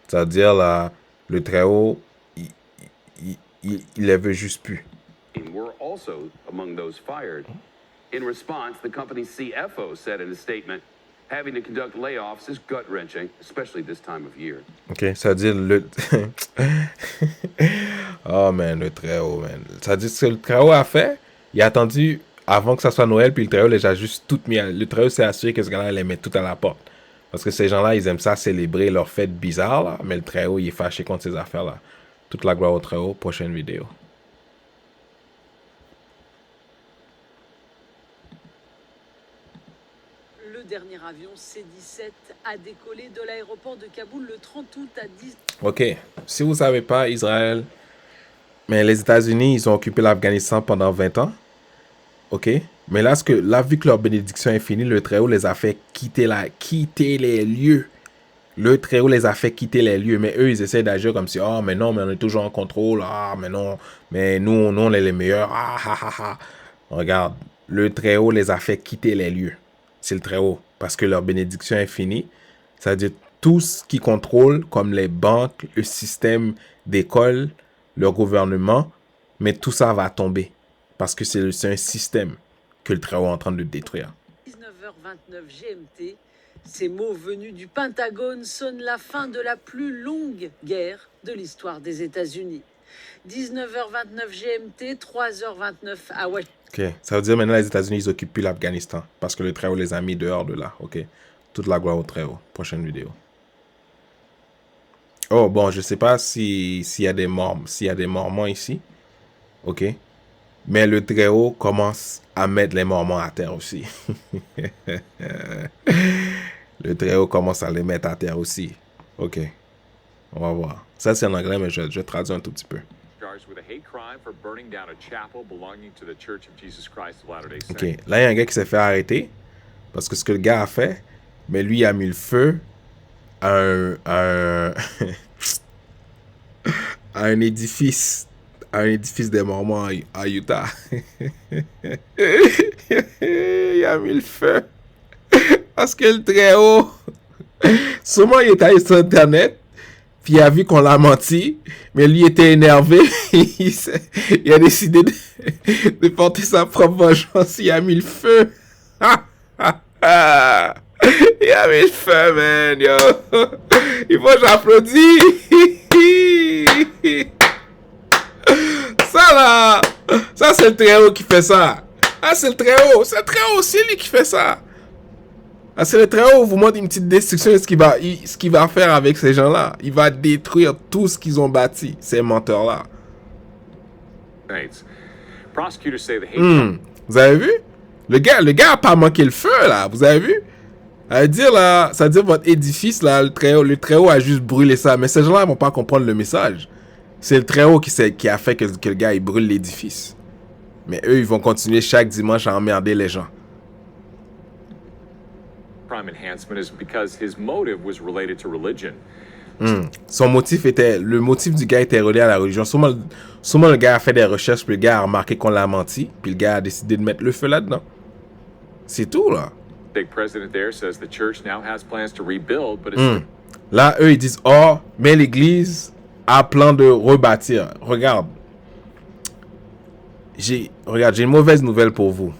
C'est-à-dire, là, le Très-Haut, il les veut juste plus. Were also among those fired. In response, the company's CFO said in a statement, having to conduct layoffs is gut-wrenching, especially this time of year. OK, c'est-à-dire oh, man, le Très-Haut, man. C'est-à-dire ce que le Très-Haut a fait, il a attendu avant que ça soit Noël, puis le Très-Haut les a juste toutes mis. Le Très-Haut s'est assuré que ce gars-là les met tout à la porte. Parce que ces gens-là, ils aiment ça célébrer leurs fêtes bizarres, là, mais le Très-Haut, il est fâché contre ces affaires-là. Toute la gloire au Très-Haut, prochaine vidéo. Le dernier avion C-17 a décollé de l'aéroport de Kaboul le 30 août à 10. OK. Si vous ne savez pas, Israël, mais les États-Unis, ils ont occupé l'Afghanistan pendant 20 ans. OK. Mais là, vu que leur bénédiction est finie, le Très-Haut les a fait quitter les lieux. Le Très-Haut les a fait quitter les lieux. Mais eux, ils essaient d'agir comme si, oh, mais non, mais on est toujours en contrôle. Ah, mais non, mais nous on est les meilleurs. Ah, ah, ah, ah. Regarde, le Très-Haut les a fait quitter les lieux. C'est le Très-Haut. Parce que leur bénédiction est finie. C'est-à-dire tout ce qui contrôle, comme les banques, le système d'école, le gouvernement, mais tout ça va tomber. Parce que c'est un système que le Très-Haut est en train de détruire. 19h29 GMT, ces mots venus du Pentagone sonnent la fin de la plus longue guerre de l'histoire des États-Unis. 19h29 GMT, 3h29 à Washington. OK. Ça veut dire maintenant les États-Unis, ils occupent plus l'Afghanistan parce que le Très-Haut les a mis dehors de là. OK. Toute la gloire au Très-Haut. Prochaine vidéo. Oh, bon, je sais pas s'il y a des Mormons ici. OK. Mais le Très-Haut commence à mettre les Mormons à terre aussi. Le Très-Haut commence à les mettre à terre aussi. OK. On va voir. Ça, c'est en anglais, mais je traduis un tout petit peu. OK. Là, il y a un gars qui s'est fait arrêter. Parce que ce que le gars a fait, mais lui, il a mis le feu à un édifice. À un édifice des Mormons à Utah. Il a mis le feu. Parce que le Très-Haut, sûrement il est allé sur Internet, puis il a vu qu'on l'a menti, mais lui était énervé. Il a décidé de porter sa propre vengeance. Il a mis le feu. Il a mis le feu, man. Yo. Il faut que j'applaudisse. Ça là, ça c'est le Très-Haut qui fait ça. Ah, c'est le Très-Haut. C'est le Très-Haut, c'est lui qui fait ça. Ah, c'est le Très-Haut, vous montre une petite destruction de ce qu'il va faire avec ces gens-là. Il va détruire tout ce qu'ils ont bâti, ces menteurs-là. Vous avez vu? Le gars a pas manqué le feu, là. Vous avez vu? Ça veut dire votre édifice, là, le Très-Haut a juste brûlé ça. Mais ces gens-là ne vont pas comprendre le message. C'est le Très-Haut qui a fait que le gars, il brûle l'édifice. Mais eux, ils vont continuer chaque dimanche à emmerder les gens. Son motif était... Le motif du gars était relié à la religion. Sûrement le gars a fait des recherches, puis le gars a remarqué qu'on l'a menti, puis le gars a décidé de mettre le feu là-dedans. C'est tout, là. Là, eux, ils disent, oh, mais l'église a plan de rebâtir. Regarde. J'ai une mauvaise nouvelle pour vous.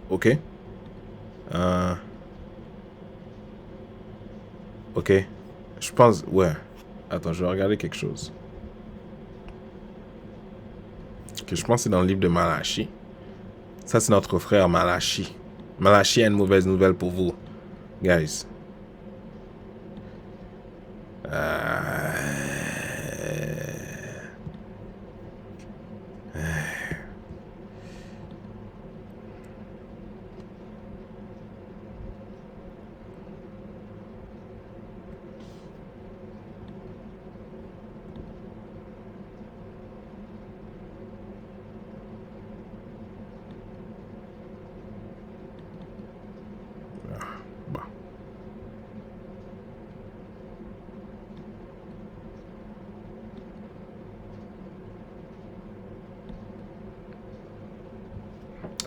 OK? OK. Je pense... Ouais. Attends, je vais regarder quelque chose. Que je pense que c'est dans le livre de Malachi. Ça, c'est notre frère Malachi. Malachi a une mauvaise nouvelle pour vous. Guys.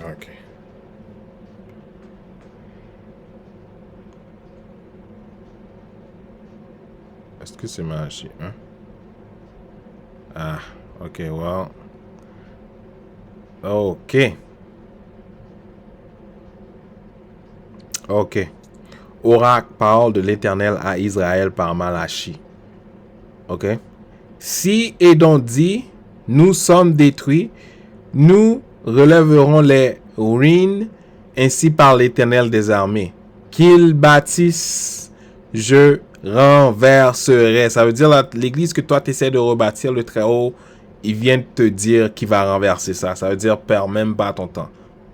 OK. Est-ce que c'est Malachi, hein? Ah, OK, well. OK. OK. Oracle, parole de l'Éternel à Israël par Malachi. OK. Si Édom dit, nous sommes détruits, nous relèveront les ruines ainsi par l'Éternel des armées. Qu'ils bâtissent, je renverserai. Ça veut dire l'église que toi tu essaies de rebâtir, le Très-Haut, il vient de te dire qu'il va renverser ça. Ça veut dire perds même pas ton temps.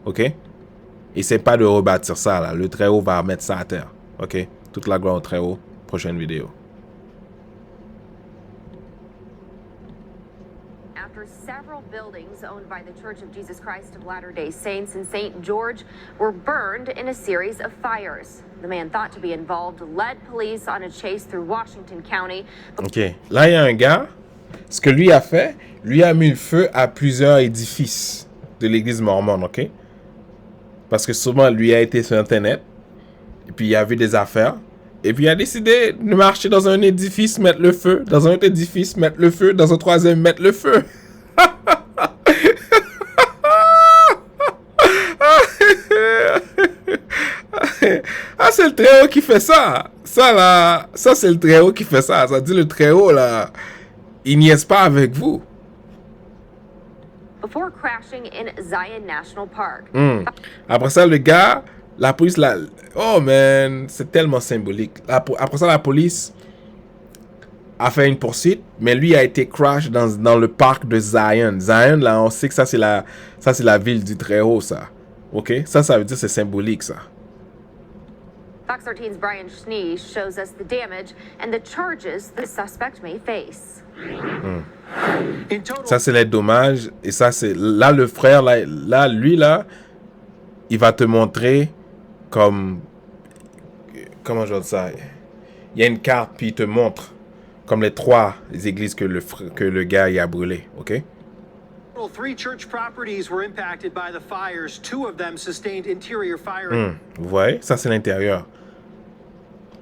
OK? Essaie pas de rebâtir ça là. Le Très-Haut va mettre ça à terre. OK? Toute la gloire au Très-Haut. Prochaine vidéo. Several buildings owned by the Church of Jesus Christ of Latter-day Saints in St. George were burned in a series of fires. The man thought to be involved led police on a chase through Washington County. OK. Là, il y a un gars. Ce que lui a fait, lui a mis le feu à plusieurs édifices de l'église mormone, OK? Parce que souvent, lui a été sur Internet. Et puis, il a vu des affaires. Et puis, il a décidé de marcher dans un édifice, mettre le feu. Dans un autre édifice, mettre le feu. Dans un troisième, mettre le feu. Ah, c'est le Très-Haut qui fait ça. Ça, là, ça, c'est le Très-Haut qui fait ça. Ça dit le Très-Haut, là, il niaise pas avec vous. before crashing in Zion National Park. Après ça, le gars, la police, oh man, c'est tellement symbolique. Après ça, la police a fait une poursuite, mais lui a été crash dans le parc de Zion. Zion, là, on sait que ça c'est la ville du Très-Haut, ça. Ok? Ça veut dire c'est symbolique, ça. Fox 13's Brian Schnee shows us the damage and the charges the suspect may face. Ça, c'est les dommages. Et ça, c'est... Là, le frère, lui, il va te montrer comme... Comment je veux dire ça? Il y a une carte, puis il te montre comme les 3 églises que le gars y a brûlé. OK? 3 church properties were impacted by the fires. 2 of them sustained interior fire. Vous voyez? Ça, c'est l'intérieur.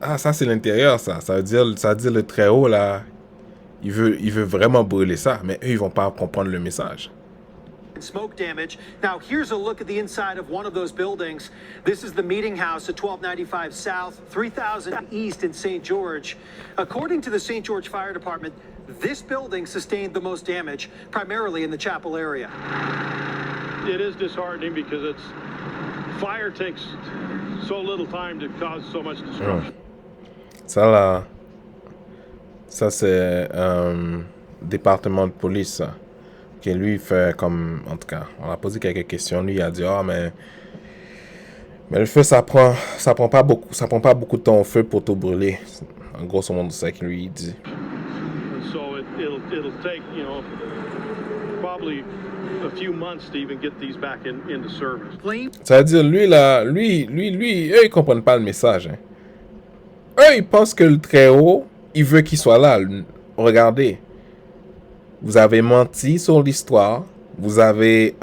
Ah, ça, c'est l'intérieur, ça. Ça veut dire le Très-Haut, là... Il veut vraiment brûler ça, mais eux, ils vont pas comprendre le message. Smoke damage. Now, here's a look at the inside of one of those buildings. This is the meeting house at 1295 South, 3000 East in St. George. According to the St. George Fire Department, this building sustained the most damage, primarily in the chapel area. It is disheartening because fire takes so little time to cause so much destruction. Ça, là... Ça, c'est département de police, ça. Que lui, il fait comme... En tout cas, on a posé quelques questions. Lui, il a dit, mais le feu, ça prend pas beaucoup de temps au feu pour tout brûler. En gros, c'est ce que lui, il dit. So it'll take, probably a few months to even get these back into service. Ça veut dire, lui, eux, ils comprennent pas le message. Hein. Eux, ils pensent que le Très-Haut, il veut qu'il soit là. Regardez. Vous avez menti sur l'histoire. Vous avez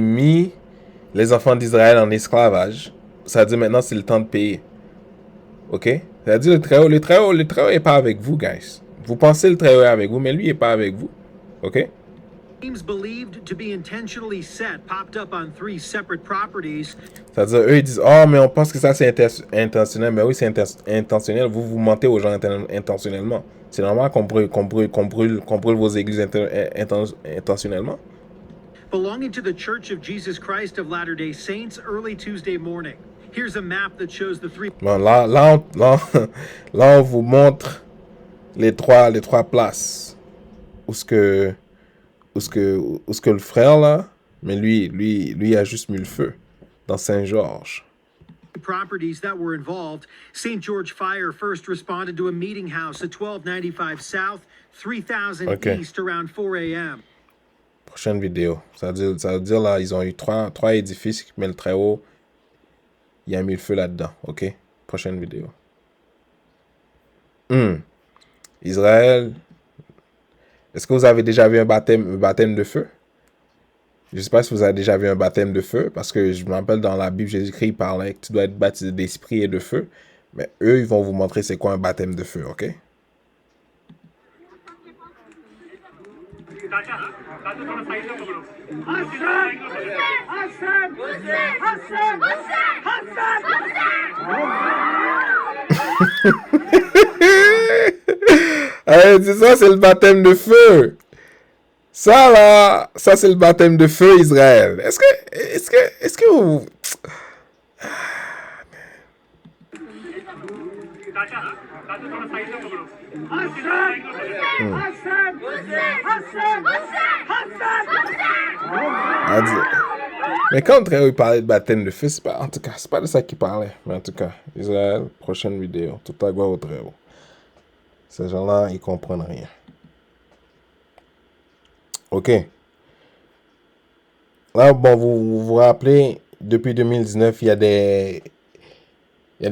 mis les enfants d'Israël en esclavage. Ça veut dire maintenant c'est le temps de payer. Ok? Ça veut dire le Très-Haut n'est pas avec vous, guys. Vous pensez le Très-Haut est avec vous, mais lui n'est pas avec vous. Ok? Names believed to be intentionally set popped up on 3 separate properties. C'est-à-dire, eux, ils disent, mais on pense que ça, c'est intentionnel. Mais oui, c'est intentionnel. Vous mentez aux gens intentionnellement. C'est normal qu'on brûle vos églises intentionnellement. Belonging to the Church of Jesus Christ of Latter-day Saints early Tuesday morning. Here's a map that shows the 3... Bon, là, on vous montre les trois places. Où ce que le frère, là, mais lui a juste mis le feu dans Saint-Georges. Properties that were involved. St. George Fire first responded to a meeting house at 1295 South, 3000 East around 4 a.m. Prochaine vidéo. Ça veut dire là, ils ont eu trois édifices, mais le Très-Haut, il a mis le feu là-dedans. OK? Prochaine vidéo. Israël. Est-ce que vous avez déjà vu un baptême de feu? Je ne sais pas si vous avez déjà vu un baptême de feu, parce que je me rappelle dans la Bible, Jésus-Christ parlait que tu dois être baptisé d'esprit et de feu. Mais eux, ils vont vous montrer c'est quoi un baptême de feu, ok? C'est ça, c'est le baptême de feu. Ça là, ça c'est le baptême de feu Israël. Est-ce que vous... Mais quand il parlait de baptême de feu, c'est pas, en tout cas, c'est pas de ça qu'il parlait. Mais en tout cas, Israël, prochaine vidéo. Tout à gloire au Très-Haut. Ces gens-là, ils comprennent rien. Ok. Là, bon, vous vous rappelez, depuis 2019, il y a des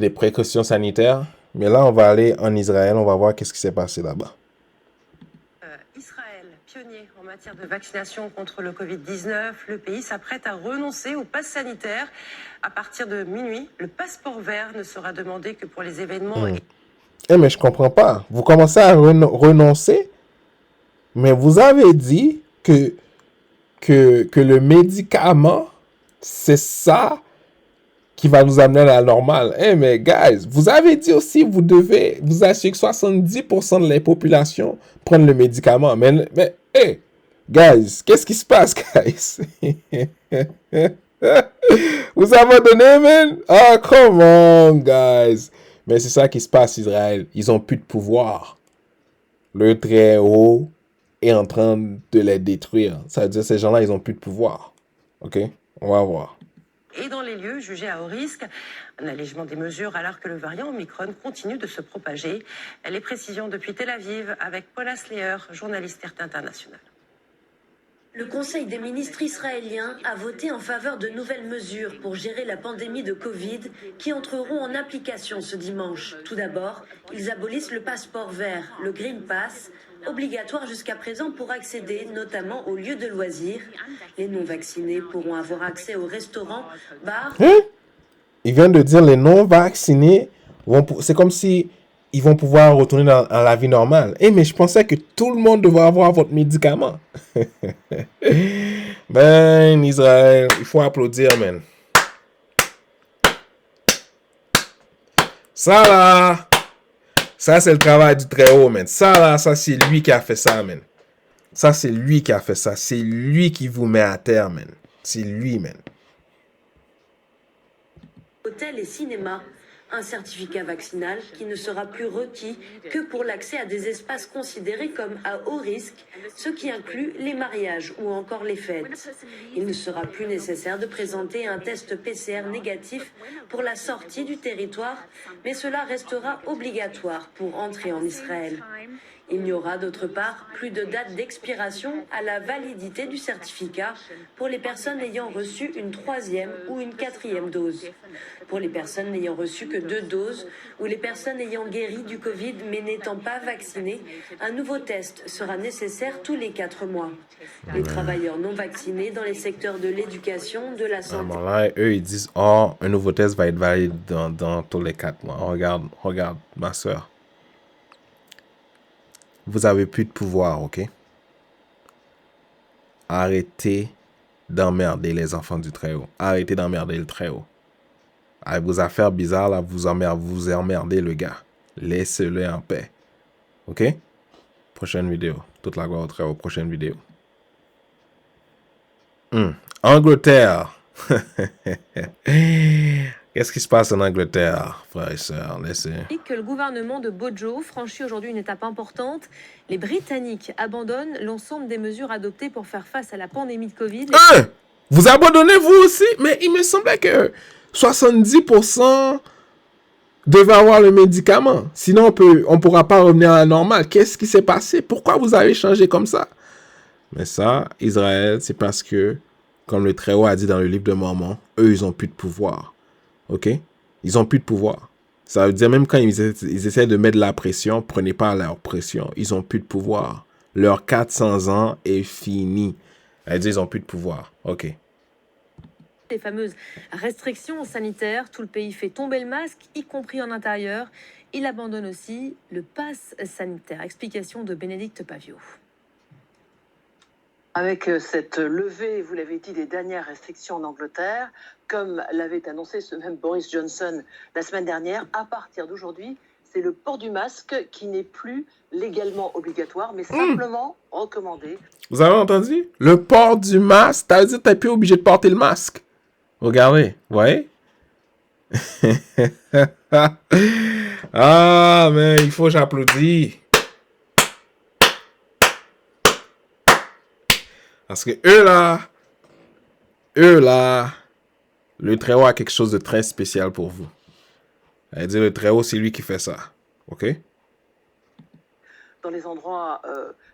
précautions sanitaires. Mais là, on va aller en Israël. On va voir qu'est-ce qui s'est passé là-bas. Israël, pionnier en matière de vaccination contre le Covid-19, le pays s'apprête à renoncer au pass sanitaire. À partir de minuit, le passeport vert ne sera demandé que pour les événements. Mais je comprends pas. Vous commencez à renoncer, mais vous avez dit que le médicament, c'est ça qui va nous amener à la normale. Mais guys, vous avez dit aussi vous devez vous assurer que 70% de la population prennent le médicament. Mais Guys, qu'est-ce qui se passe, guys? Vous abandonnez, man? Oh, come on, guys. Mais c'est ça qui se passe, Israël. Ils ont plus de pouvoir. Le Très-Haut est en train de les détruire. Ça veut dire que ces gens-là, ils ont plus de pouvoir. OK? On va voir. Et dans les lieux jugés à haut risque, un allègement des mesures alors que le variant Omicron continue de se propager. Les précisions depuis Tel Aviv avec Paula Sleer, journaliste RT International. Le Conseil des ministres israéliens a voté en faveur de nouvelles mesures pour gérer la pandémie de Covid qui entreront en application ce dimanche. Tout d'abord, ils abolissent le passeport vert, le Green Pass, obligatoire jusqu'à présent pour accéder notamment aux lieux de loisirs. Les non-vaccinés pourront avoir accès aux restaurants, bars... Ils viennent de dire les non-vaccinés, c'est comme si ils vont pouvoir retourner dans la vie normale. Mais je pensais que tout le monde devait avoir votre médicament. Man, Israël, il faut applaudir, man. Ça là, ça c'est le travail du Très-Haut, man. Ça là, ça c'est lui qui a fait ça, man. Ça c'est lui qui a fait ça. C'est lui qui vous met à terre, man. C'est lui, man. Hôtels et cinémas. Un certificat vaccinal qui ne sera plus requis que pour l'accès à des espaces considérés comme à haut risque, ce qui inclut les mariages ou encore les fêtes. Il ne sera plus nécessaire de présenter un test PCR négatif pour la sortie du territoire, mais cela restera obligatoire pour entrer en Israël. Il n'y aura d'autre part plus de date d'expiration à la validité du certificat pour les personnes ayant reçu une 3e ou une 4e dose. Pour les personnes n'ayant reçu que 2 doses ou les personnes ayant guéri du Covid mais n'étant pas vaccinées, un nouveau test sera nécessaire tous les 4 mois. Les travailleurs non vaccinés dans les secteurs de l'éducation, de la santé... Bon, là, eux, ils disent, oh, un nouveau test va être valide dans tous les 4 mois. Regarde, ma soeur. Vous avez plus de pouvoir, ok? Arrêtez d'emmerder les enfants du Très-Haut. Arrêtez d'emmerder le Très-Haut. Avec vos affaires bizarres, là, vous emmerdez le gars. Laissez-le en paix. Ok? Prochaine vidéo. Toute la gloire au Très-Haut. Prochaine vidéo. Angleterre. Qu'est-ce qui se passe en Angleterre, frères et sœurs? Laissez. Que le gouvernement de Bojo franchit aujourd'hui une étape importante. Les Britanniques abandonnent l'ensemble des mesures adoptées pour faire face à la pandémie de Covid. Vous abandonnez vous aussi? Mais il me semblait que 70% devaient avoir le médicament. Sinon, on pourra pas revenir à la normale. Qu'est-ce qui s'est passé? Pourquoi vous avez changé comme ça? Mais ça, Israël, c'est parce que, comme le Très-Haut a dit dans le livre de Mormon, eux, ils ont plus de pouvoir. OK? Ils ont plus de pouvoir. Ça veut dire même quand ils essaient de mettre la pression, prenez pas leur pression. Ils ont plus de pouvoir. Leur 400 ans est fini. Elle dit ils ont plus de pouvoir. OK. Les fameuses restrictions sanitaires, tout le pays fait tomber le masque, y compris en intérieur. Il abandonne aussi le pass sanitaire. Explication de Bénédicte Pavio. Avec cette levée, vous l'avez dit, des dernières restrictions en Angleterre, comme l'avait annoncé ce même Boris Johnson la semaine dernière, à partir d'aujourd'hui, c'est le port du masque qui n'est plus légalement obligatoire, mais simplement recommandé. Vous avez entendu? Le port du masque, ça veut dire que tu n'es plus obligé de porter le masque. Regardez, vous voyez? Ah, mais il faut que j'applaudisse. Parce que eux là, le Très-Haut a quelque chose de très spécial pour vous. C'est-à-dire le Très-Haut, c'est lui qui fait ça. OK? Dans les endroits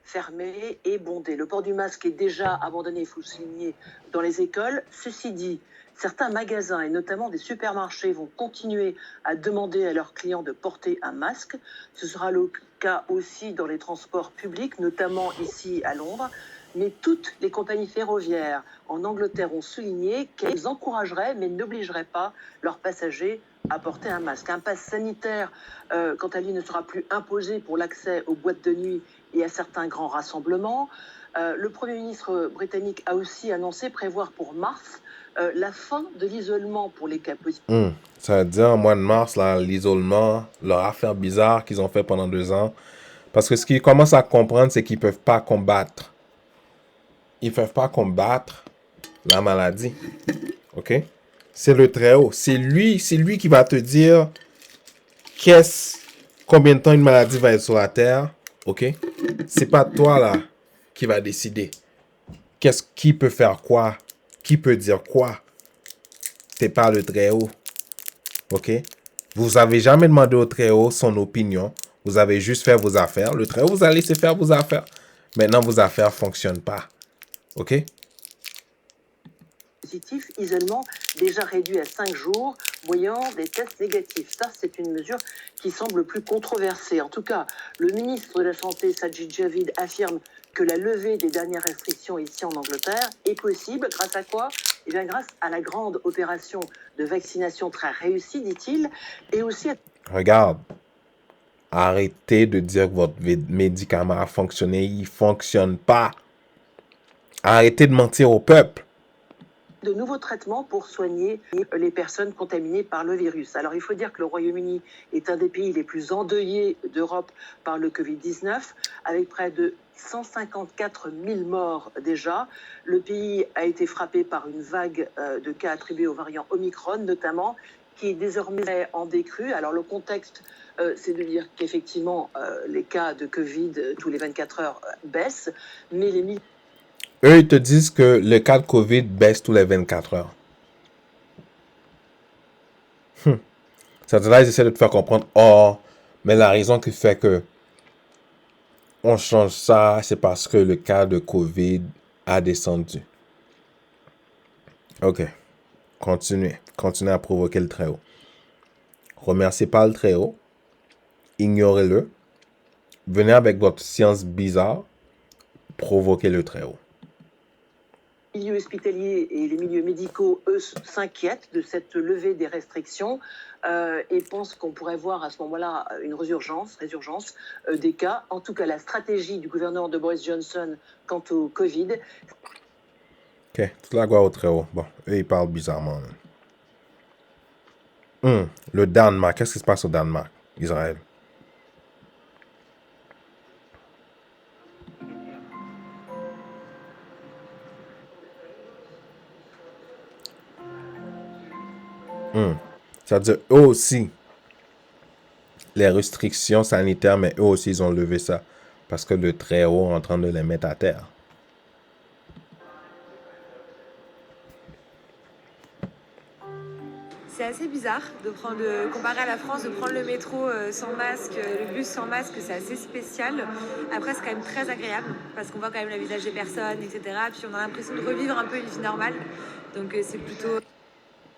fermés et bondés. Le port du masque est déjà abandonné, il faut le souligner, dans les écoles. Ceci dit, certains magasins et notamment des supermarchés vont continuer à demander à leurs clients de porter un masque. Ce sera le cas aussi dans les transports publics, notamment ici à Londres. Mais toutes les compagnies ferroviaires en Angleterre ont souligné qu'elles encourageraient, mais n'obligeraient pas leurs passagers à porter un masque. Un pass sanitaire, quant à lui, ne sera plus imposé pour l'accès aux boîtes de nuit et à certains grands rassemblements. Le Premier ministre britannique a aussi annoncé prévoir pour mars la fin de l'isolement pour les cas positifs. Ça veut dire, au mois de mars, là, l'isolement, leur affaire bizarre qu'ils ont fait pendant 2 ans. Parce que ce qu'ils commencent à comprendre, c'est qu'ils ne peuvent pas combattre ils peuvent pas combattre la maladie. OK? C'est le Très-Haut. C'est lui qui va te dire combien de temps une maladie va être sur la terre. OK? C'est pas toi là qui va décider. Qui peut faire quoi? Qui peut dire quoi? C'est pas le Très-Haut. OK? Vous avez jamais demandé au Très-Haut son opinion. Vous avez juste fait vos affaires. Le Très-Haut vous a laissé faire vos affaires. Maintenant, vos affaires ne fonctionnent pas. OK? Positif, isolement déjà réduit à 5 jours, voyant des tests négatifs. Ça, c'est une mesure qui semble plus controversée. En tout cas, le ministre de la Santé, Sajid Javid, affirme que la levée des dernières restrictions ici en Angleterre est possible. Grâce à quoi? Eh bien, grâce à la grande opération de vaccination très réussie, dit-il, et aussi... Regarde. Arrêtez de dire que votre médicament a fonctionné. Il ne fonctionne pas. Arrêtez de mentir au peuple. De nouveaux traitements pour soigner les personnes contaminées par le virus. Alors, il faut dire que le Royaume-Uni est un des pays les plus endeuillés d'Europe par le Covid-19, avec près de 154 000 morts déjà. Le pays a été frappé par une vague de cas attribués au variant Omicron, notamment, qui est désormais en décrue. Alors, le contexte, c'est de dire qu'effectivement, les cas de Covid tous les 24 heures baissent, mais les Eux, ils te disent que le cas de COVID baisse tous les 24 heures. C'est-à-dire, ils essaient de te faire comprendre, oh, mais la raison qui fait que on change ça, c'est parce que le cas de COVID a descendu. OK. Continuez. Continuez à provoquer le Très-Haut. Remerciez pas le Très-Haut. Ignorez-le. Venez avec votre science bizarre. Provoquez le Très-Haut. Les milieux hospitaliers et les milieux médicaux, eux, s'inquiètent de cette levée des restrictions et pensent qu'on pourrait voir à ce moment-là une résurgence des cas. En tout cas, la stratégie du gouvernement de Boris Johnson quant au Covid. OK, toute la gloire au Très-Haut. Bon, eux, ils parlent bizarrement. Le Danemark. Qu'est-ce qui se passe au Danemark, Israël? C'est-à-dire, eux aussi, les restrictions sanitaires, mais eux aussi, ils ont levé ça. Parce que le Très-Haut est en train de les mettre à terre. C'est assez bizarre de comparé à la France, de prendre le métro sans masque, le bus sans masque, c'est assez spécial. Après, c'est quand même très agréable parce qu'on voit quand même le visage des personnes, etc. Puis on a l'impression de revivre un peu une vie normale. Donc c'est plutôt...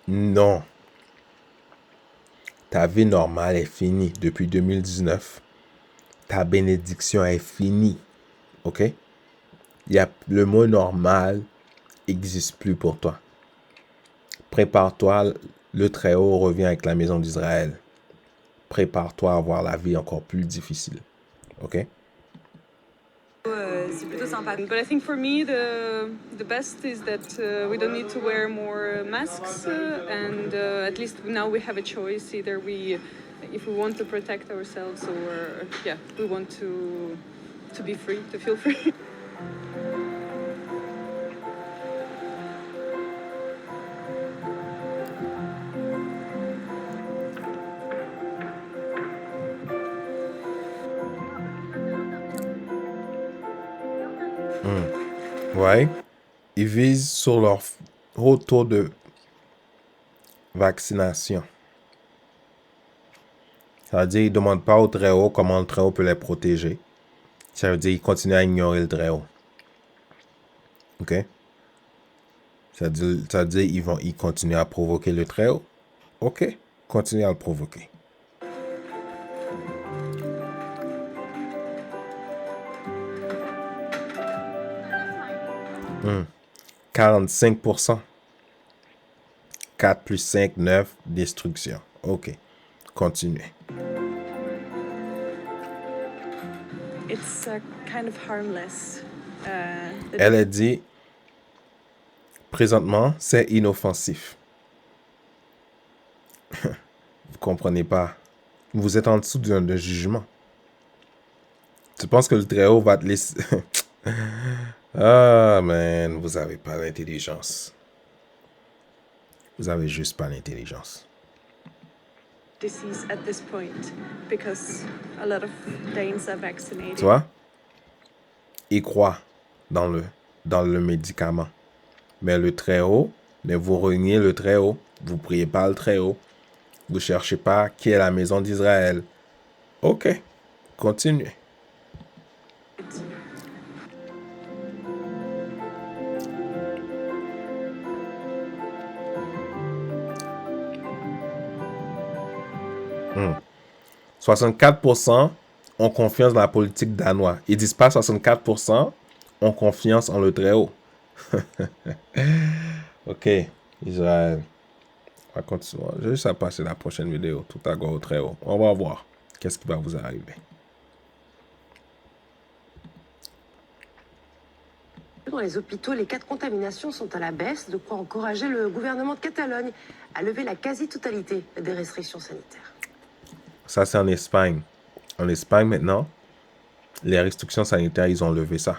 Non. Ta vie normale est finie depuis 2019. Ta bénédiction est finie. OK? Le mot normal n'existe plus pour toi. Prépare-toi. Le Très-Haut revient avec la maison d'Israël. Prépare-toi à avoir la vie encore plus difficile. OK? C'est plutôt sympa. But I think for me the best is that we don't need to wear more masks and at least now we have a choice. Either if we want to protect ourselves or we want to be free, to feel free. Ouais. Ils visent sur leur haut taux de vaccination. Ça veut dire qu'ils ne demandent pas au Très-Haut comment le Très-Haut peut les protéger. Ça veut dire qu'ils continuent à ignorer le Très-Haut. OK? Ça veut dire qu'ils continuent à provoquer le Très-Haut. OK? Continuez à le provoquer. 45%. 4 plus 5, 9, destruction. OK. Continuez. It's kind of harmless. Elle a dit, présentement, c'est inoffensif. Vous comprenez pas. Vous êtes en dessous d'un jugement. Tu penses que le Très-Haut va te laisser... Ah, man, vous avez pas l'intelligence. Vous avez juste pas l'intelligence. Disease at this point because a lot of Danes are vaccinated. Tu vois? Ils croient dans le médicament. Mais le Très-Haut, mais vous reniez le Très-Haut. Vous priez pas le Très-Haut. Vous cherchez pas qui est la maison d'Israël. Ok, continuez. Hmm. 64% ont confiance dans la politique danoise. Ils disent pas 64% ont confiance en le Très-Haut. Ok, Israël. On va continuer. J'ai juste à passer la prochaine vidéo. Tout à gauche au Très-Haut. On va voir qu'est-ce qui va vous arriver. Dans les hôpitaux, les cas de contamination sont à la baisse, de quoi encourager le gouvernement de Catalogne à lever la quasi-totalité des restrictions sanitaires. Ça, c'est en Espagne. En Espagne, maintenant, les restrictions sanitaires, ils ont levé ça.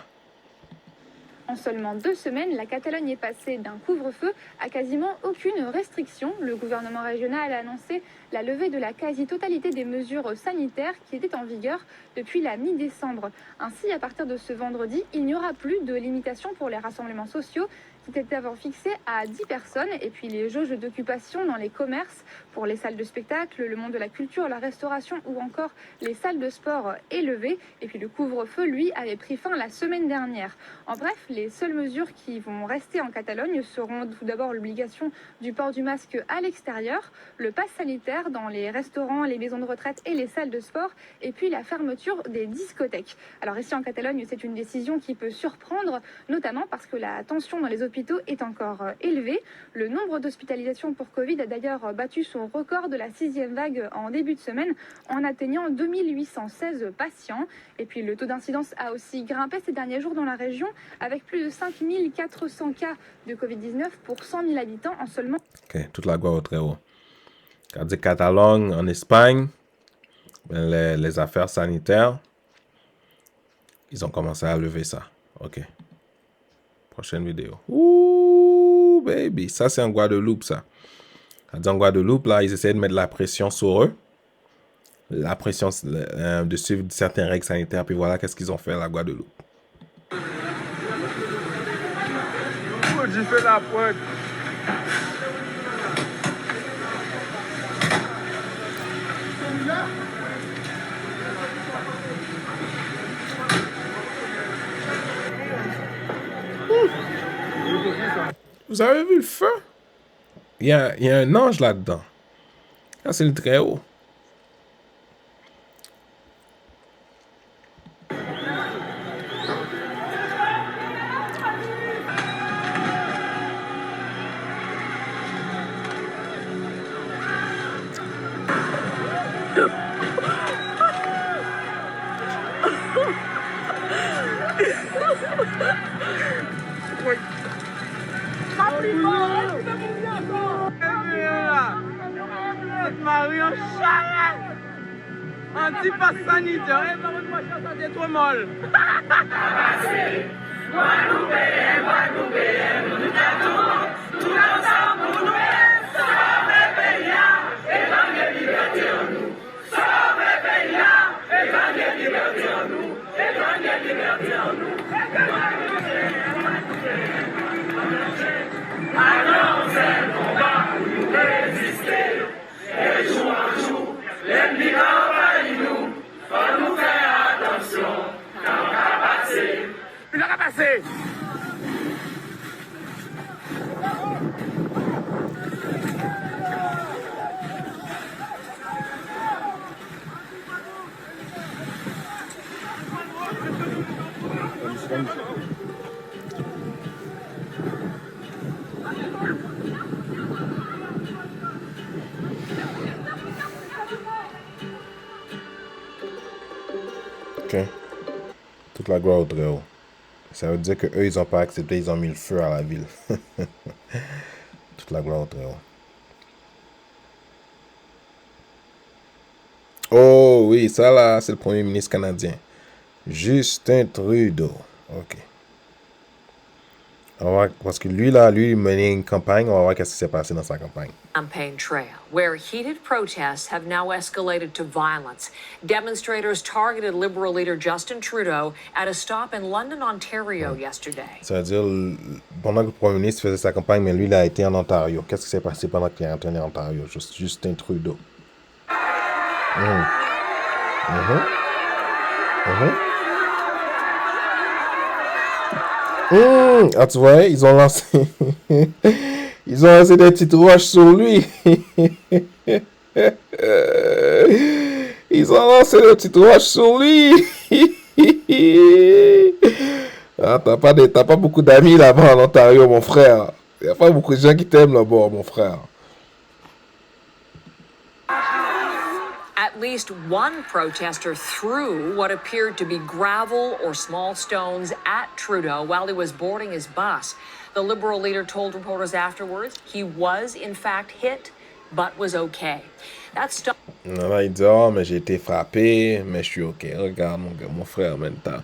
En seulement 2 semaines, la Catalogne est passée d'un couvre-feu à quasiment aucune restriction. Le gouvernement régional a annoncé la levée de la quasi-totalité des mesures sanitaires qui étaient en vigueur depuis la mi-décembre. Ainsi, à partir de ce vendredi, il n'y aura plus de limitation pour les rassemblements sociaux qui étaient avant fixés à 10 personnes. Et puis les jauges d'occupation dans les commerces, pour les salles de spectacle, le monde de la culture, la restauration ou encore les salles de sport élevées. Et puis le couvre-feu, lui, avait pris fin la semaine dernière. En bref, les seules mesures qui vont rester en Catalogne seront tout d'abord l'obligation du port du masque à l'extérieur, le pass sanitaire dans les restaurants, les maisons de retraite et les salles de sport, et puis la fermeture des discothèques. Alors ici en Catalogne, c'est une décision qui peut surprendre, notamment parce que la tension dans les hôpitaux est encore élevée. Le nombre d'hospitalisations pour Covid a d'ailleurs battu son record de la 6e vague en début de semaine, en atteignant 2816 patients. Et puis le taux d'incidence a aussi grimpé ces derniers jours dans la région, avec plus de 5400 cas de Covid-19 pour 100 000 habitants en seulement... Ok, toute la gloire au Très-Haut. Quand dit Catalogne, en Espagne, les affaires sanitaires, ils ont commencé à lever ça. Ok. Prochaine vidéo. Ouh, baby. Ça, c'est en Guadeloupe, ça. En Guadeloupe, là, ils essaient de mettre la pression sur eux. La pression de suivre certaines règles sanitaires. Puis voilà, qu'est-ce qu'ils ont fait à la Guadeloupe. J'ai fait la pointe. Vous avez vu le feu? Il y a un ange là-dedans. Là, c'est le Très-Haut. Marion Chalet! Anti-pass sanitaire, moi ça c'est trop molle! L'ennemi envahit nous, faut nous faire attention, tant qu'à passer. Il a qu'à passer. Ok. Toute la gloire au Très-Haut. Ça veut dire qu'eux, ils n'ont pas accepté, ils ont mis le feu à la ville. Toute la gloire au Très-Haut. Oh oui, ça là, c'est le premier ministre canadien. Justin Trudeau. Ok. On va voir, parce que lui, là, lui, il menait une campagne. On va voir qu'est-ce qui s'est passé dans sa campagne. Campaign trail, where heated protests have now escalated to violence. Demonstrators targeted Liberal leader Justin Trudeau at a stop in London, Ontario yesterday. Ça veut dire, pendant que le Premier ministre faisait sa campagne, mais lui, il a été en Ontario. Qu'est-ce qui s'est passé pendant qu'il est entraîné en Ontario? Justin Trudeau. Ah, tu vois, ils ont lancé... ils ont lancé des petites roches sur lui. Ils ont lancé des petites roches sur lui. Ah, t'as pas beaucoup d'amis là-bas en Ontario, mon frère. Il n'y a pas beaucoup de gens qui t'aiment là-bas, mon frère. At least one protester threw what appeared to be gravel or small stones at Trudeau while he was boarding his bus. The Liberal leader told reporters afterwards he was in fact hit, but was okay. Là, il dit, oh, mais j'ai été frappé, mais je suis ok. Regarde, mon frère, maintenant.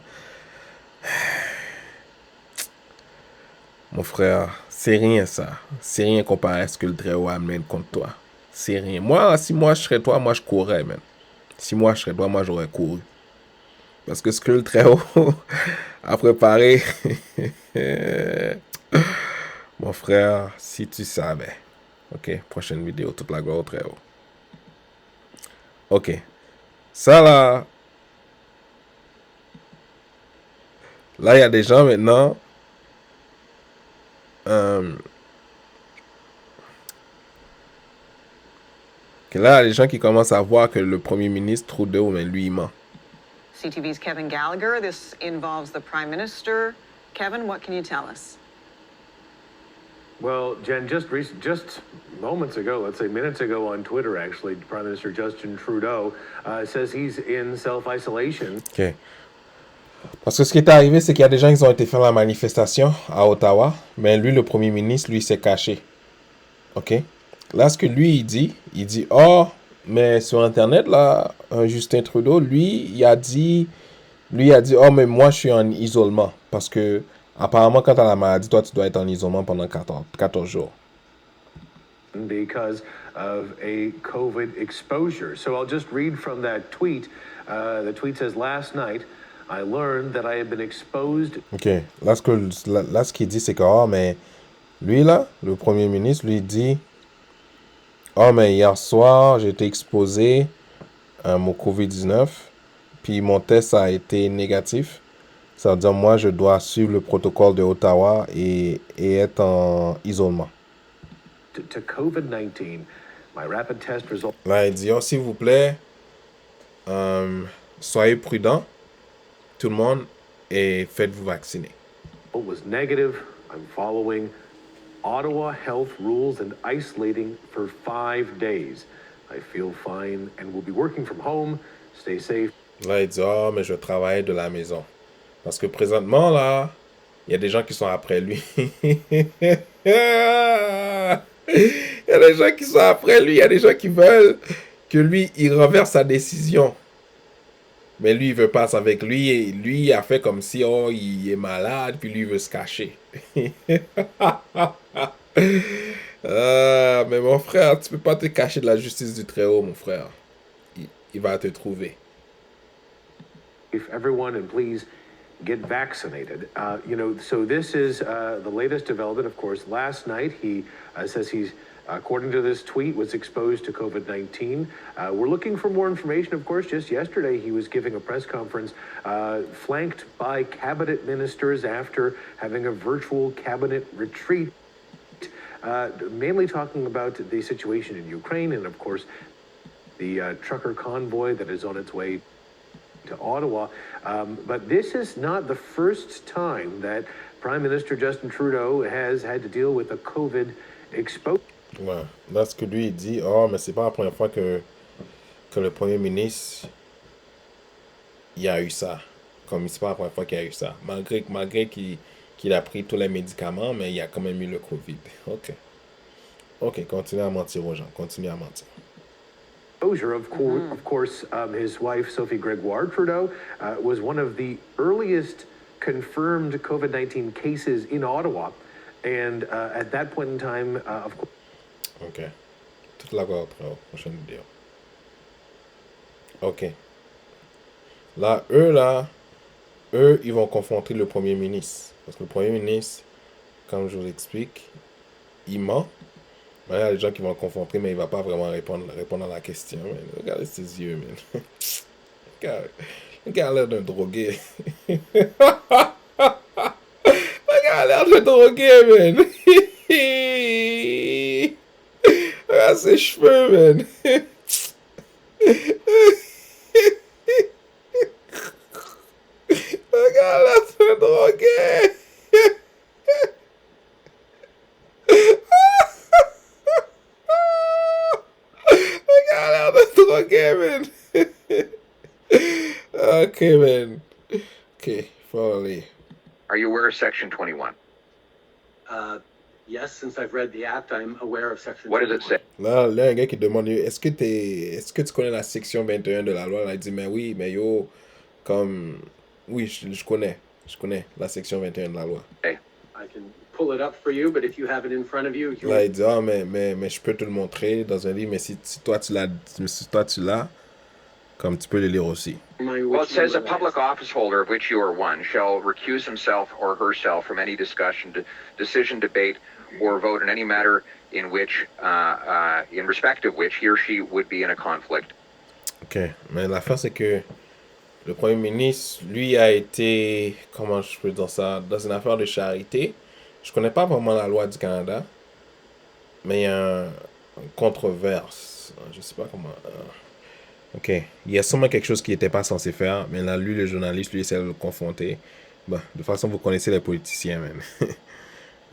Mon frère, c'est rien ça. C'est rien comparé à ce que le Très-Haut amène contre toi. C'est rien. Moi, si moi je serais toi, moi je courrais, même. Si moi je serais toi, moi j'aurais couru. Parce que ce que le Très-Haut a préparé, mon frère, si tu savais. Ok, prochaine vidéo, toute la gloire au Très-Haut. Ok. Ça là. Là, il y a des gens maintenant. Que là, les gens qui commencent à voir que le Premier ministre Trudeau, mais lui, il ment. CTV's Kevin Gallagher, this involves the Prime Minister. Kevin, what can you tell us? Well, Jen, just moments ago, let's say minutes ago on Twitter, actually, Prime Minister Justin Trudeau says he's in self-isolation. OK. Parce que ce qui est arrivé, c'est qu'il y a des gens qui ont été faire la manifestation à Ottawa, mais lui, le Premier ministre, lui, s'est caché. OK? Là, ce que lui, il dit, oh, mais sur Internet, là, Justin Trudeau, lui, il a dit, oh, mais moi, je suis en isolement. Parce que, apparemment, quand tu as la maladie, toi, tu dois être en isolement pendant 14 jours. Because of a COVID exposure. So I'll just read from that tweet. The tweet says, last night, I learned that I had been exposed. OK. Là, ce qu'il dit, c'est que, oh, mais lui, là, le Premier ministre, lui dit, oh, mais hier soir, j'ai été exposé au COVID-19, puis mon test a été négatif. Ça veut dire, moi, je dois suivre le protocole de Ottawa et être en isolement. To COVID-19, my rapid test result. Là, il dit, oh, s'il vous plaît, soyez prudents, tout le monde, et faites-vous vacciner. It was negative. I'm following Ottawa health rules and isolating for 5 days. I feel fine and will be working from home. Stay safe. Là, il dit, oh, mais je travaille de la maison. Parce que présentement, là, il y a des gens qui sont après lui. Il y a des gens qui sont après lui. Il y a des gens qui veulent que lui, il reverse sa décision. Mais lui, il veut pas avec lui. Et lui, il a fait comme si, oh, il est malade, puis lui, il veut se cacher. Mais mon frère, tu peux pas te cacher de la justice du Très-Haut, mon frère. Il va te trouver. If everyone, and please get vaccinated. So this is the latest development, of course. Last night, he says he's, according to this tweet, was exposed to COVID-19. We're looking for more information, of course. Just yesterday, he was giving a press conference flanked by cabinet ministers after having a virtual cabinet retreat, mainly talking about the situation in Ukraine and, of course, the trucker convoy that is on its way to Ottawa. But this is not the first time that Prime Minister Justin Trudeau has had to deal with a COVID exposure. Ouais. Là, ce que lui, il dit, oh, mais c'est pas la première fois que le Premier ministre, il a eu ça. Comme c'est pas la première fois qu'il a eu ça. Malgré qu'il a pris tous les médicaments, mais il a quand même eu le COVID. OK, continuez à mentir aux gens. Continuez à mentir. Of course, his wife, Sophie Gregoire Trudeau, was one of the earliest confirmed COVID-19 cases in Ottawa. And at that point in time, of course. Ok. Toute la gloire au Très-Haut. Prochaine vidéo. Ok. Là, ils vont confronter le Premier ministre. Parce que le Premier ministre, comme je vous explique, il ment. Il y a des gens qui vont le confronter, mais il ne va pas vraiment répondre à la question. Man. Regardez ses yeux, man. Le gars a l'air d'un drogué. Le gars a l'air d'un drogué, man. Regarde ses cheveux, man. Le gars a l'air d'un drogué. Le gars a l'air d'un drogué, man. Okay, man. Okay, follow. Are you aware of Section 21? Yes, since I've read the act, I'm aware of Section What does it say? Là, un gars qui demande, est-ce que tu connais la section 21 de la loi? Là, il dit, mais oui, mais yo, comme, oui, je connais la section 21 de la loi. I can pull it up for you, but if you have it in front of you, Là, il dit, ah, mais je peux te le montrer dans un livre, mais si toi tu l'as, comme tu peux le lire aussi. Well, it says a public office holder, of which you are one, shall recuse himself or herself from any discussion, decision, debate, or vote in any matter in which, in respect of which he or she would be in a conflict. Ok, mais l'affaire c'est que le Premier ministre, lui, a été, comment je peux dire ça, dans une affaire de charité. Je connais pas vraiment la loi du Canada, mais il y a une controverse. Je sais pas comment. Ok, il y a sûrement quelque chose qu'il n'était pas censé faire, mais là, lui, le journaliste, lui, essaie de le confronter. Bon, de toute façon, vous connaissez les politiciens, même.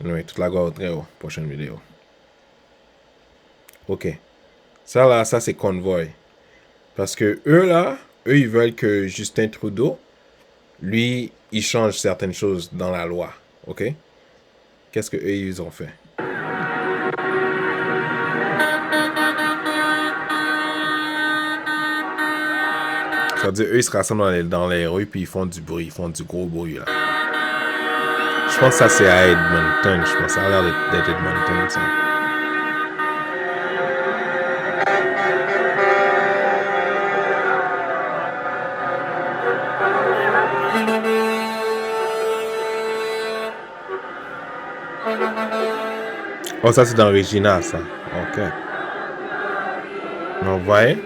Oui, toute la gloire au Très-Haut. Prochaine vidéo. Ok. Ça, là, ça, c'est Convoy. Parce que eux, ils veulent que Justin Trudeau, lui, il change certaines choses dans la loi. Ok? Qu'est-ce que eux, ils ont fait? C'est-à-dire, eux, ils se rassemblent dans les rues, puis ils font du bruit, ils font du gros bruit, là. Je pense que ça, c'est à Edmonton. Je pense que ça a l'air d'être Edmonton, ça. Oh, ça, c'est dans Regina, ça. Ok. Donc, vous voyez?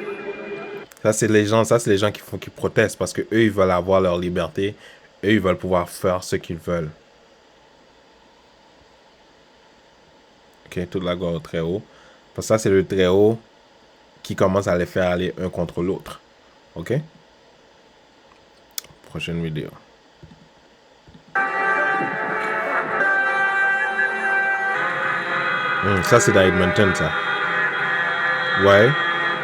Ça, c'est les gens qui protestent parce que eux, ils veulent avoir leur liberté. Eux, ils veulent pouvoir faire ce qu'ils veulent. Ok, toute la gloire au Très-Haut. Parce que ça, c'est le Très-Haut qui commence à les faire aller un contre l'autre. Ok? Prochaine vidéo. Ça, c'est dans Edmonton, ça. Ouais.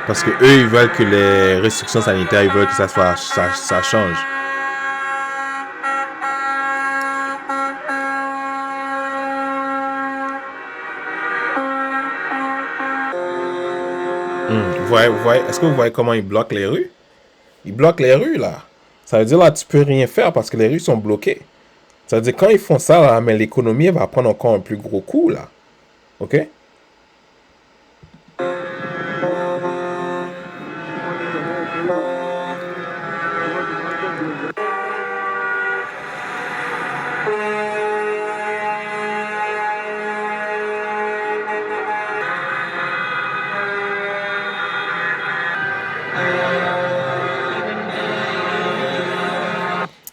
Parce que eux, ils veulent que les restrictions sanitaires, ils veulent que ça change. Vous voyez, est-ce que vous voyez comment ils bloquent les rues? Ils bloquent les rues, là. Ça veut dire, là, tu peux rien faire parce que les rues sont bloquées. Ça veut dire, quand ils font ça, là, mais l'économie va prendre encore un plus gros coup, là. OK?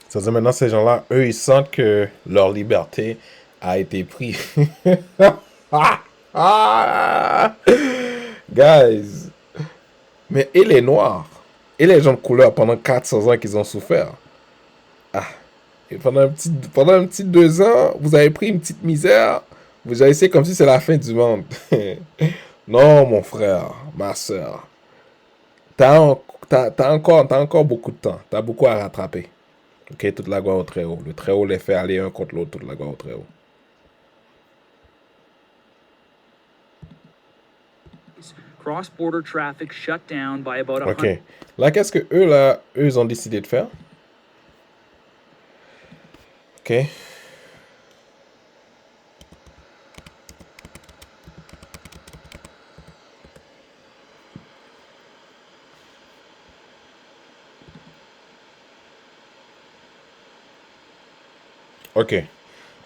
C'est-à-dire maintenant, ces gens-là, eux, ils sentent que leur liberté a été prise. Guys. Mais et les Noirs? Et les gens de couleur pendant 400 ans qu'ils ont souffert? Ah. Et pendant un petit 2 ans, vous avez pris une petite misère. Vous avez essayé comme si c'est la fin du monde. Non, mon frère, ma soeur. T'as encore beaucoup de temps. T'as beaucoup à rattraper. Ok, toute la gloire au Très-Haut. Le Très-Haut les fait aller un contre l'autre, toute la gloire au Très-Haut. Cross-border traffic shut down by about 100. Ok. Là, qu'est-ce que eux, ils ont décidé de faire? OK. OK.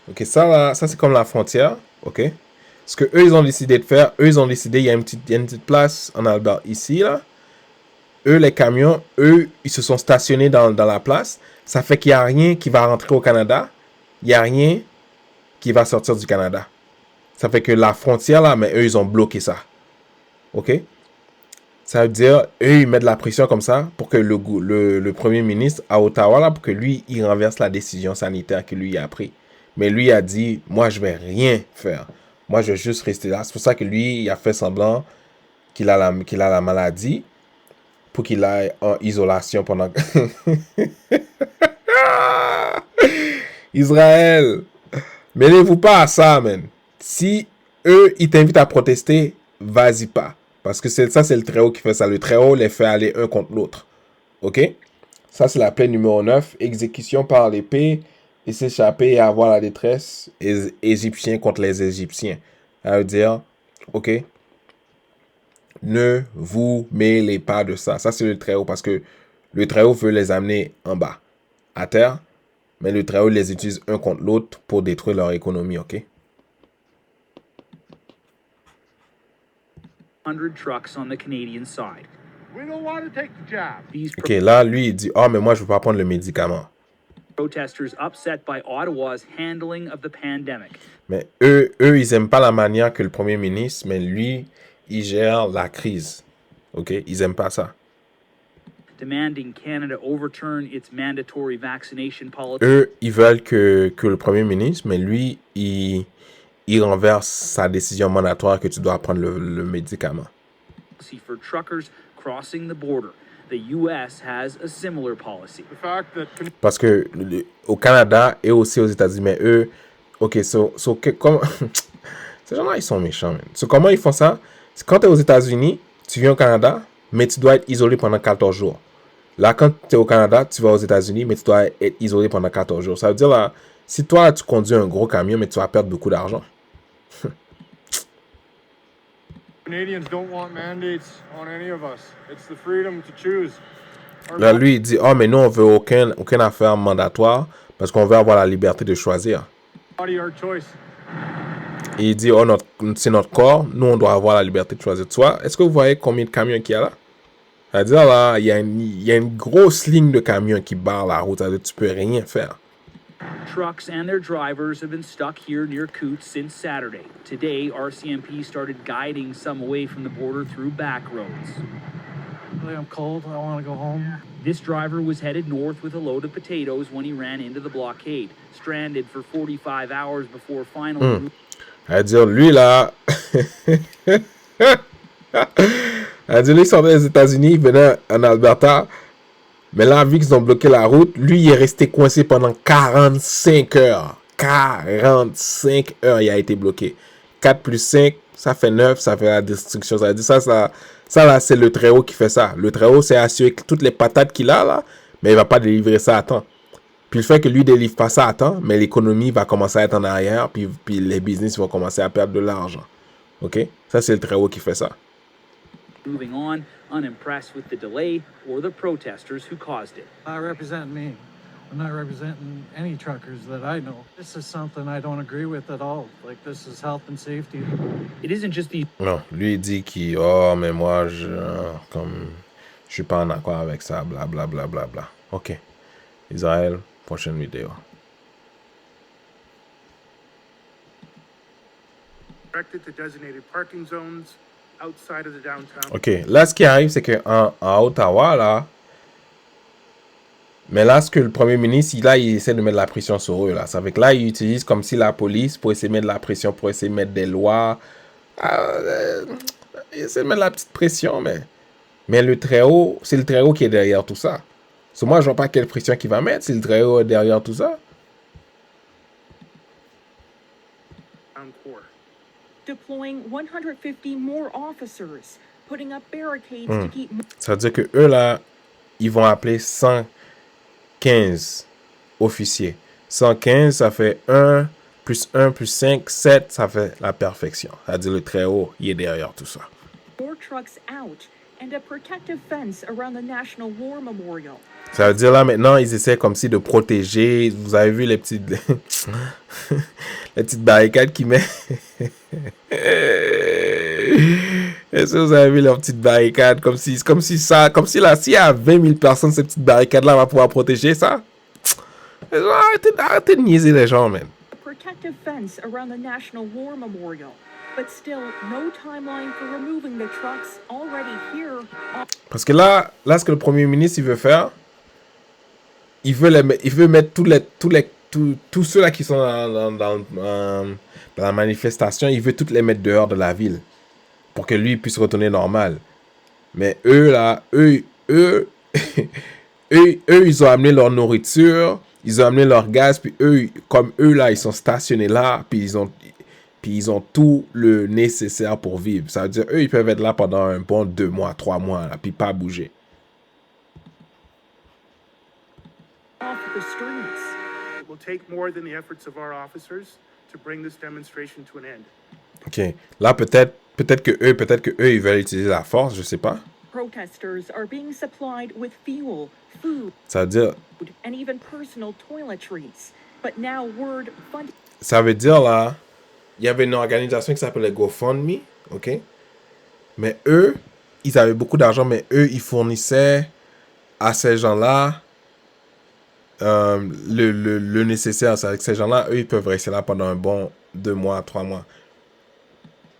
OK, ça là, ça c'est comme la frontière. OK. Ce que eux ils ont décidé de faire, eux ils ont décidé, il y a une petite place en Alberta ici là. Eux les camions, eux ils se sont stationnés dans la place. Ça fait qu'il n'y a rien qui va rentrer au Canada. Il n'y a rien qui va sortir du Canada. Ça fait que la frontière là, mais eux ils ont bloqué ça. OK. Ça veut dire, eux ils mettent de la pression comme ça pour que le premier ministre à Ottawa là, pour que lui il renverse la décision sanitaire que lui a pris. Mais lui a dit, moi je vais rien faire. Moi je vais juste rester là. C'est pour ça que lui il a fait semblant qu'il a la maladie pour qu'il aille en isolation pendant... Israël, mêlez-vous pas à ça, man. Si eux, ils t'invitent à protester, vas-y pas. Parce que ça, c'est le Très-Haut qui fait ça. Le Très-Haut les fait aller un contre l'autre. OK? Ça, c'est la plaie numéro 9. Exécution par l'épée et s'échapper et avoir la détresse. Égyptiens contre les Égyptiens. Ça veut dire, OK? Ne vous mêlez pas de ça. Ça, c'est le Très-Haut parce que le Très-Haut veut les amener en bas, à terre. Mais le Très-Haut les utilise un contre l'autre pour détruire leur économie, OK? 100 trucks on the Canadian side. We don't want to take the job. OK, là, lui, il dit, « Oh, mais moi, je ne veux pas prendre le médicament. » Protesters upset by Ottawa's handling of the pandemic. Mais eux, ils n'aiment pas la manière que le premier ministre, mais lui, il gère la crise. OK? Ils n'aiment pas ça. Demanding Canada overturn its mandatory vaccination policy. Eux, ils veulent que le premier ministre, mais lui, il renverse sa décision mandatoire que tu dois prendre le médicament. For truckers crossing the border. The US has a similar policy. Parce que au Canada et aussi aux États-Unis, mais eux, OK, comment... Ces gens-là, ils sont méchants, man. Comment ils font ça? C'est quand tu es aux États-Unis, tu viens au Canada, mais tu dois être isolé pendant 14 jours. Là, quand tu es au Canada, tu vas aux États-Unis, mais tu dois être isolé pendant 14 jours. Ça veut dire, là, si toi, tu conduis un gros camion, mais tu vas perdre beaucoup d'argent. Canadians don't want mandates on any of us. It's the freedom to choose. Là, lui, il dit, oh, mais nous, on veut aucune affaire mandatoire parce qu'on veut avoir la liberté de choisir. Our choice. Et il dit, oh, c'est notre corps, nous, on doit avoir la liberté de choisir. Tu vois, est-ce que vous voyez combien de camions qu'il y a là? C'est-à-dire, là, il y a une grosse ligne de camions qui barre la route. C'est-à-dire, tu peux rien faire. Trucks and their drivers have been stuck here near Coutts since Saturday. Today, RCMP started guiding some away from the border through back roads. I'm cold. I want to go home. This driver was headed north with a load of potatoes when he ran into the blockade, stranded for 45 hours before finally... C'est-à-dire, lui, là... C'est-à-dire, lui, il sortait des États-Unis, il venait en Alberta... Mais là, vu qu'ils ont bloqué la route, lui, il est resté coincé pendant 45 heures. 45 heures, il a été bloqué. 4 plus 5, ça fait 9, ça fait la destruction. Ça veut dire ça là, c'est le Très-Haut qui fait ça. Le Très-Haut, c'est assuré que toutes les patates qu'il a, là, mais il va pas délivrer ça à temps. Puis le fait que lui délivre pas ça à temps, mais l'économie va commencer à être en arrière, puis les business vont commencer à perdre de l'argent. OK? Ça, c'est le Très-Haut qui fait ça. Moving on, unimpressed with the delay or the protesters who caused it. I represent me. I'm not representing any truckers that I know. This is something I don't agree with at all. Like, this is health and safety. It isn't just the... Non, lui, il dit qu'il... Oh, mais moi, je suis pas en accord avec ça, bla, bla, bla, bla, bla. OK. Israël, prochaine vidéo. Directed to designated parking zones outside of the downtown. OK. Là, ce qui arrive, c'est qu'en Ottawa, là... Mais là, ce que le premier ministre, il essaie de mettre de la pression sur eux, là. Ça fait que là, il utilise comme si la police, pour essayer de mettre de la pression, pour essayer de mettre des lois. Il essaie de mettre de la petite pression, mais le Très-Haut, c'est le Très-Haut qui est derrière tout ça. Moi, je vois pas quelle pression qu'il va mettre si le Très-Haut est derrière tout ça. Deploying 150 more officers, putting up barricades to keep... Ça veut dire que eux, là, ils vont appeler 115 officiers. 115, ça fait 1, plus 1, plus 5, 7, ça fait la perfection. C'est-à-dire le très haut, il est derrière tout ça. More trucks out and a protective fence around the National War Memorial. Ça veut dire là maintenant, ils essaient comme si de protéger. Vous avez vu les petites, les petites barricades qu'ils mettent. Est-ce que vous avez vu leurs petites barricades comme si là, s'il y a 20 000 personnes, ces petites barricades-là vont pouvoir protéger ça? Arrêtez de niaiser les gens, man. A protective fence around the National War Memorial. But still, no timeline for removing the trucks already here. Parce que là, ce que le Premier ministre il veut faire, il veut mettre tous ceux-là qui sont dans la manifestation, il veut tous les mettre dehors de la ville pour que lui puisse retourner normal. Mais eux, là, eux, ils ont amené leur nourriture, ils ont amené leur gaz, puis comme eux, là, ils sont stationnés là, puis ils ont tout le nécessaire pour vivre. Ça veut dire, eux, ils peuvent être là pendant un bon 2 mois, 3 mois, là, puis pas bouger. Off the streets. It will take more than the efforts of our officers to bring this demonstration to an end. OK. Là, peut-être que eux, ils veulent utiliser la force, je sais pas. Protesters are being supplied with fuel, food, Ça veut dire, and even personal toiletries. But now word funding. ça veut dire là, il y avait une organisation qui s'appelait GoFundMe, OK? Mais eux, ils avaient beaucoup d'argent, mais eux, ils fournissaient à ces gens-là le nécessaire. C'est avec ces gens-là, eux, ils peuvent rester là pendant un bon 2 mois, 3 mois.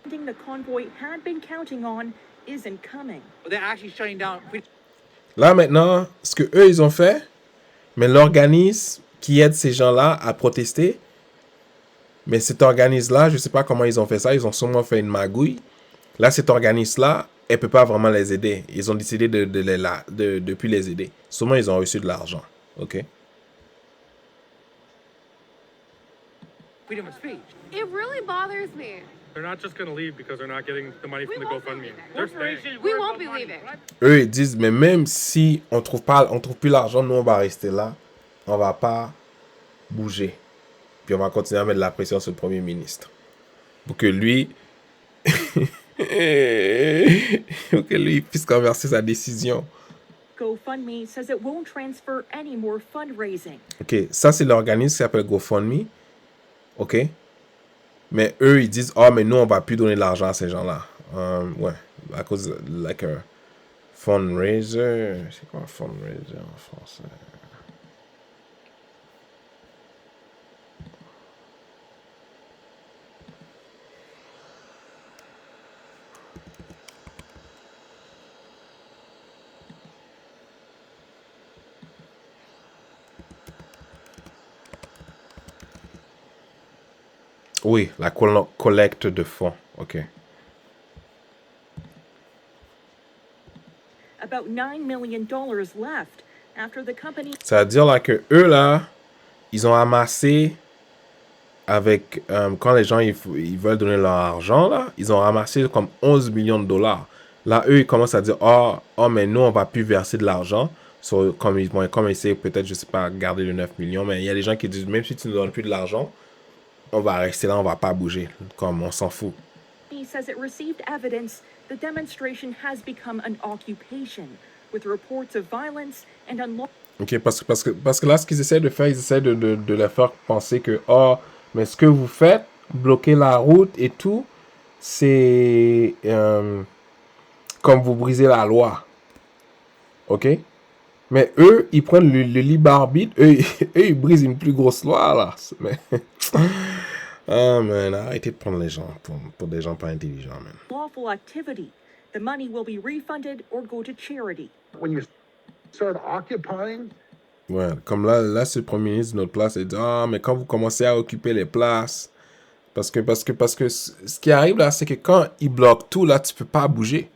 The convoy had been counting on isn't coming. They're actually shutting down. Là, maintenant, ce que eux, ils ont fait, mais l'organisme qui aide ces gens-là à protester, mais cet organisme-là, je ne sais pas comment ils ont fait ça, ils ont sûrement fait une magouille. Là, cet organisme-là, elle ne peut pas vraiment les aider. Ils ont décidé de plus les aider. Sûrement, ils ont reçu de l'argent. OK? Freedom of speech. It really bothers me. They're not just going to leave because they're not getting the money from the GoFundMe. They're staying. We won't be leaving. Eux, ils disent, mais même si on trouve plus l'argent, nous, on va rester là. On va pas bouger. Puis on va continuer à mettre de la pression sur le Premier ministre. Pour que lui... pour que lui puisse converser sa décision. GoFundMe says it won't transfer any more fundraising. OK, ça, c'est l'organisme qui s'appelle GoFundMe. OK? Mais eux, ils disent, mais nous, on va plus donner de l'argent à ces gens-là. Ouais, à cause de, like a fundraiser. C'est quoi un fundraiser en français? Oui, la collecte de fonds. OK. About $9 million left after the company. Ça veut dire là que eux là, ils ont amassé avec quand les gens ils veulent donner leur argent là, ils ont ramassé comme 11 millions de dollars. Là eux ils commencent à dire mais nous on va plus verser de l'argent. Comme ils vont essayer peut-être je sais pas garder les 9 millions, mais il y a des gens qui disent même si tu ne donnes plus de l'argent, on va rester là, on va pas bouger, comme on s'en fout. He says it received evidence the demonstration has become an occupation with reports of violence and unlawful. OK, parce que là ce qu'ils essaient de faire, ils essaient de leur faire penser que mais ce que vous faites, bloquer la route et tout, c'est comme vous brisez la loi. OK? Mais eux, ils prennent le libre arbitre. Eux, ils brisent une plus grosse loi, là. Mais... man, arrêtez de prendre les gens pour des gens pas intelligents, man. Lawful activity. The money will be refunded or go to charity. When you start occupying. Ouais, comme là, c'est le Premier ministre de notre place. Il dit, mais quand vous commencez à occuper les places, parce que ce qui arrive là, c'est que quand ils bloquent tout, là, tu peux pas bouger.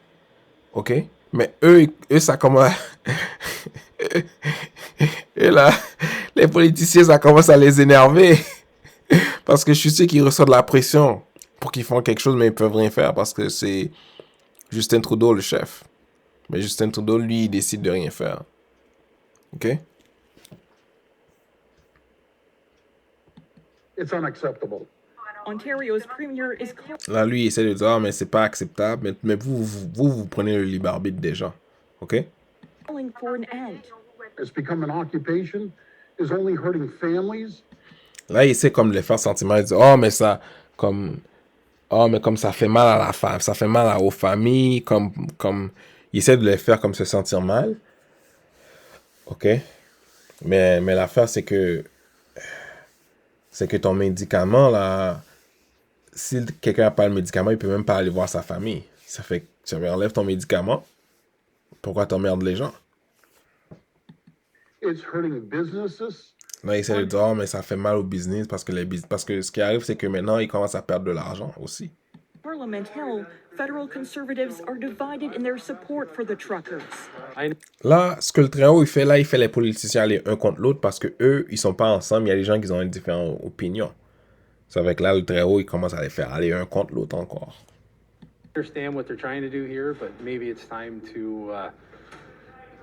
OK? Mais eux ça commence... Et là, les politiciens, ça commence à les énerver. Parce que je suis sûr qu'ils reçoivent de la pression pour qu'ils font quelque chose, mais ils peuvent rien faire parce que c'est Justin Trudeau, le chef. Mais Justin Trudeau, lui, il décide de rien faire. OK? It's unacceptable. Ontario's premier is Là, lui, il essaie de dire, ah, mais c'est pas acceptable, mais vous prenez le libre arbitre des gens. OK? calling for an end. It's become an occupation, is only hurting families. Là, il essaie comme de les faire sentir mal. Il dit, oh, mais ça, comme, oh, mais comme ça fait mal à la femme, ça fait mal aux familles, comme, il essaie de les faire comme se sentir mal. OK? Mais l'affaire, c'est que ton médicament, là, si quelqu'un n'a pas le médicament, il peut même pas aller voir sa famille. Ça fait que tu enlèves ton médicament. Pourquoi t'emmerdes les gens? It's hurting businesses. Là, il essaie de dire, oh, mais ça fait mal au business parce que ce qui arrive, c'est que maintenant, ils commencent à perdre de l'argent aussi. Parliament Hill, federal conservatives are divided in their support for the truckers. Là, ce que le très haut, il fait les politiciens aller un contre l'autre parce que eux, ils sont pas ensemble. Il y a des gens qui ont une différente opinion. Ça fait que là, le très haut, il commence à les faire aller un contre l'autre encore. I understand what they're trying to do here, but maybe it's time to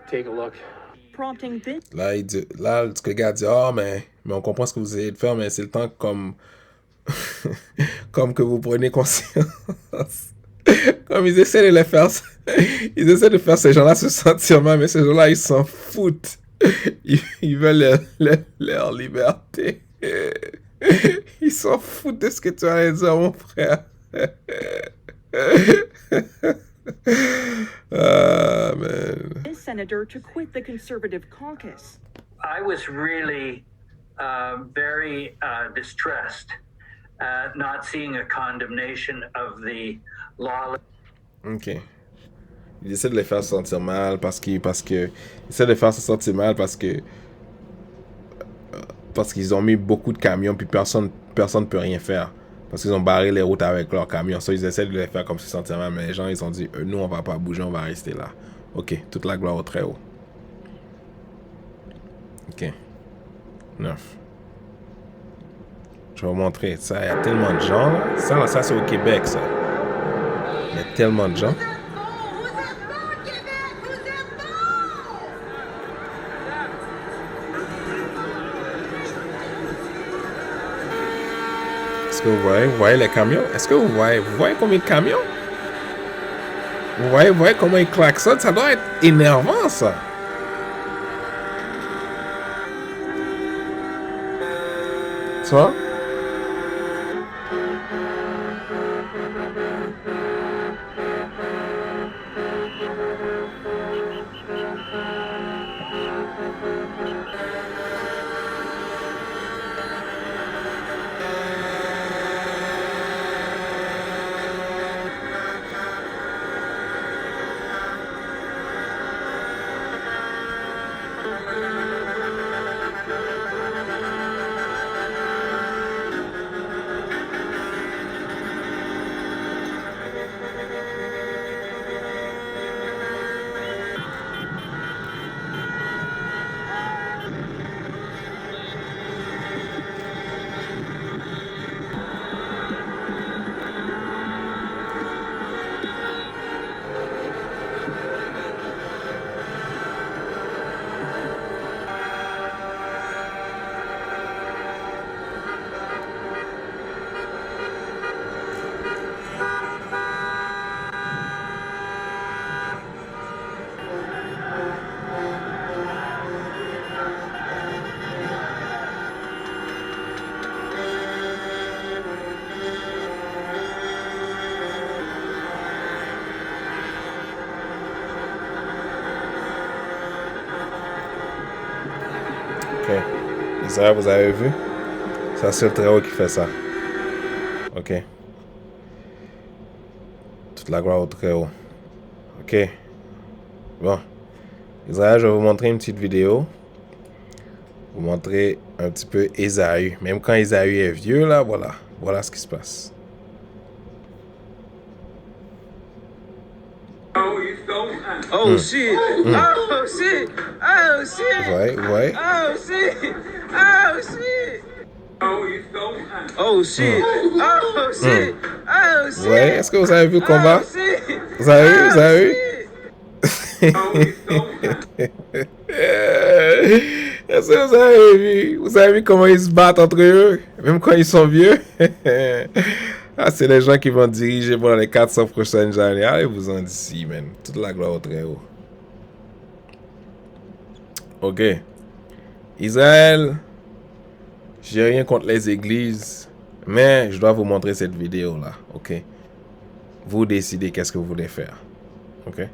take a look. Prompting this. Là, ce que le gars dit, oh, mais on comprend ce que vous essayez de faire, mais c'est le temps comme que vous prenez conscience. Comme ils essaient de les faire, ils essaient de faire ces gens-là se sentir mal, mais ces gens-là, ils s'en foutent. Ils veulent leur liberté. Ils s'en foutent de ce que tu allais dire, mon frère. Ah, man. This senator to quit the conservative caucus. I was really very distressed at not seeing a condemnation of the law. OK. Il essaie de les faire se sentir mal parce qu'ils ont mis beaucoup de camions puis personne peut rien faire. Parce qu'ils ont barré les routes avec leurs camions. So, ils essaient de les faire comme se sentir mal. Mais les gens, ils ont dit, nous, on va pas bouger, on va rester là. OK. Toute la gloire au très haut. OK. 9. Je vais vous montrer. Ça, il y a tellement de gens. Là. Ça c'est au Québec, ça. Il y a tellement de gens. Est-ce que vous voyez les camions? Est-ce que vous voyez combien de camions? Vous voyez comment ils klaxonnent? Ça doit être énervant, ça. Tu vois? Ça, vous avez vu? Ça, c'est le très haut qui fait ça. OK. Toute la gloire au très haut. OK. Bon. Israël, je vais vous montrer une petite vidéo. Vous montrer un petit peu Ésaü. Même quand Ésaü est vieux, là, voilà. Voilà ce qui se passe. Oh shit! Oh shit! Oh shit! Ouais. Oh shit! Oh shit! Oh shit! Oh shit! Oh shit! Ouais, est-ce que vous avez vu le combat? Vous avez vu? Est-ce que vous avez vu comment ils se battent entre eux, même quand ils sont vieux? Ah, c'est les gens qui vont diriger pendant les 400 prochaines années. Allez-vous-en d'ici, man. Toute la gloire au Très-Haut. Ok. Israël, j'ai rien contre les églises, mais je dois vous montrer cette vidéo-là, ok? Vous décidez qu'est-ce que vous voulez faire, ok?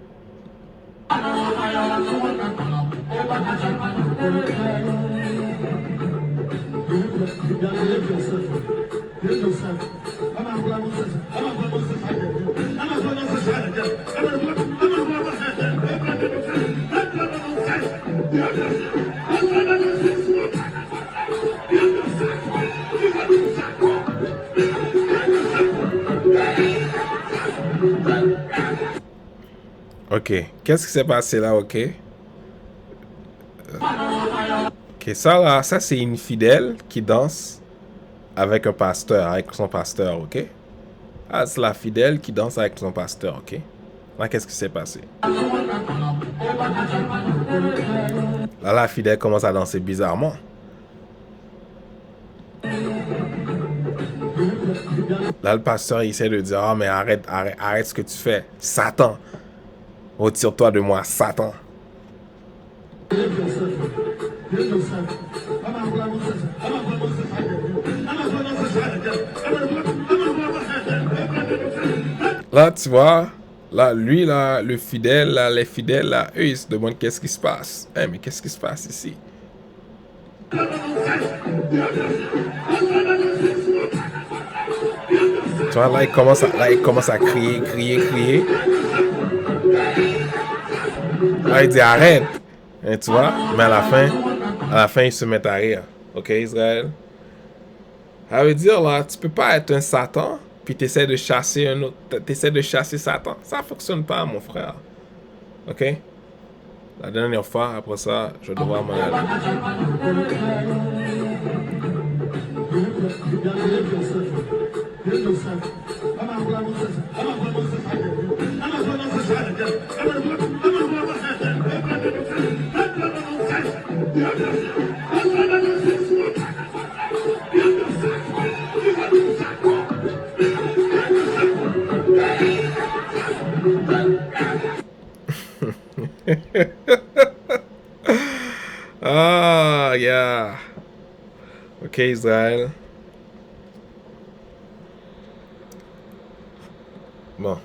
Ok, qu'est-ce qui s'est passé là, ok? Ok, ça là, ça c'est une fidèle qui danse avec un pasteur, avec son pasteur, ok? Ah, c'est la fidèle qui danse avec son pasteur, ok? Là, qu'est-ce qui s'est passé? Là, la fidèle commence à danser bizarrement. Là, le pasteur, il essaie de dire, ah, mais arrête ce que tu fais. Satan. Retire-toi de moi, Satan. Là, tu vois, là, lui, là, le fidèle, là, les fidèles, là, eux, ils se demandent qu'est-ce qui se passe. Eh, mais qu'est-ce qui se passe ici? Tu vois, là, il commence à crier. Là, il dit arrête. Et tu vois, mais à la fin, ils se mettent à rire. Ok, Israël? Ça veut dire, là, tu peux pas être un Satan, puis tu essaies de chasser un autre. Tu essaies de chasser Satan. Ça fonctionne pas, mon frère. Ok? La dernière fois, après ça, je vais devoir m'en aller. Ah, yeah. Ok, Israël. Bon,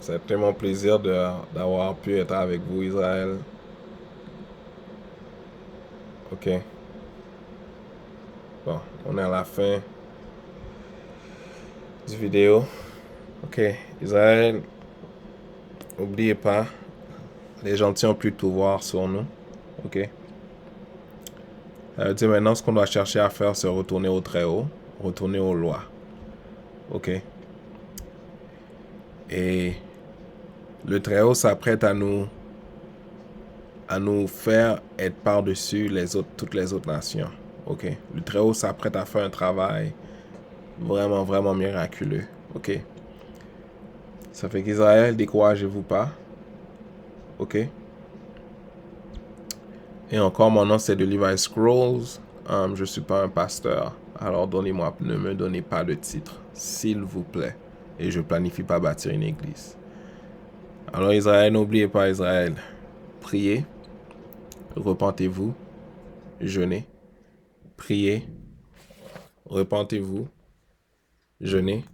c'était mon plaisir d'avoir pu être avec vous, Israël. Ok. Bon, on est à la fin du vidéo. Ok, Israël, n'oubliez pas, les gentils ont pu tout voir sur nous. Ok. Ça veut dire maintenant, ce qu'on doit chercher à faire, c'est retourner au Très-Haut, retourner aux lois. Ok. Et le Très-Haut s'apprête à nous faire être par-dessus toutes les autres nations. Ok. Le Très-Haut s'apprête à faire un travail vraiment, vraiment miraculeux. Ok. Ça fait qu'Israël, découragez-vous pas. Ok. Et encore, mon nom, c'est de Levi Scrolls. Je ne suis pas un pasteur. Alors, ne me donnez pas de titre, s'il vous plaît. Et je ne planifie pas bâtir une église. Alors, Israël, n'oubliez pas, Israël. Priez. Repentez-vous. Jeûnez. Priez. Repentez-vous. Jeûnez.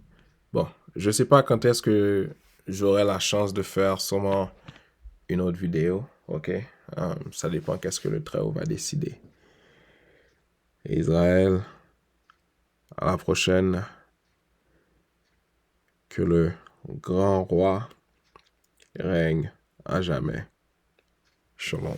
Bon, je ne sais pas quand est-ce que j'aurai la chance de faire sûrement une autre vidéo. Ok? Ça dépend qu'est-ce que le Très-Haut va décider. Et Israël, à la prochaine. Que le grand roi règne à jamais. Shalom.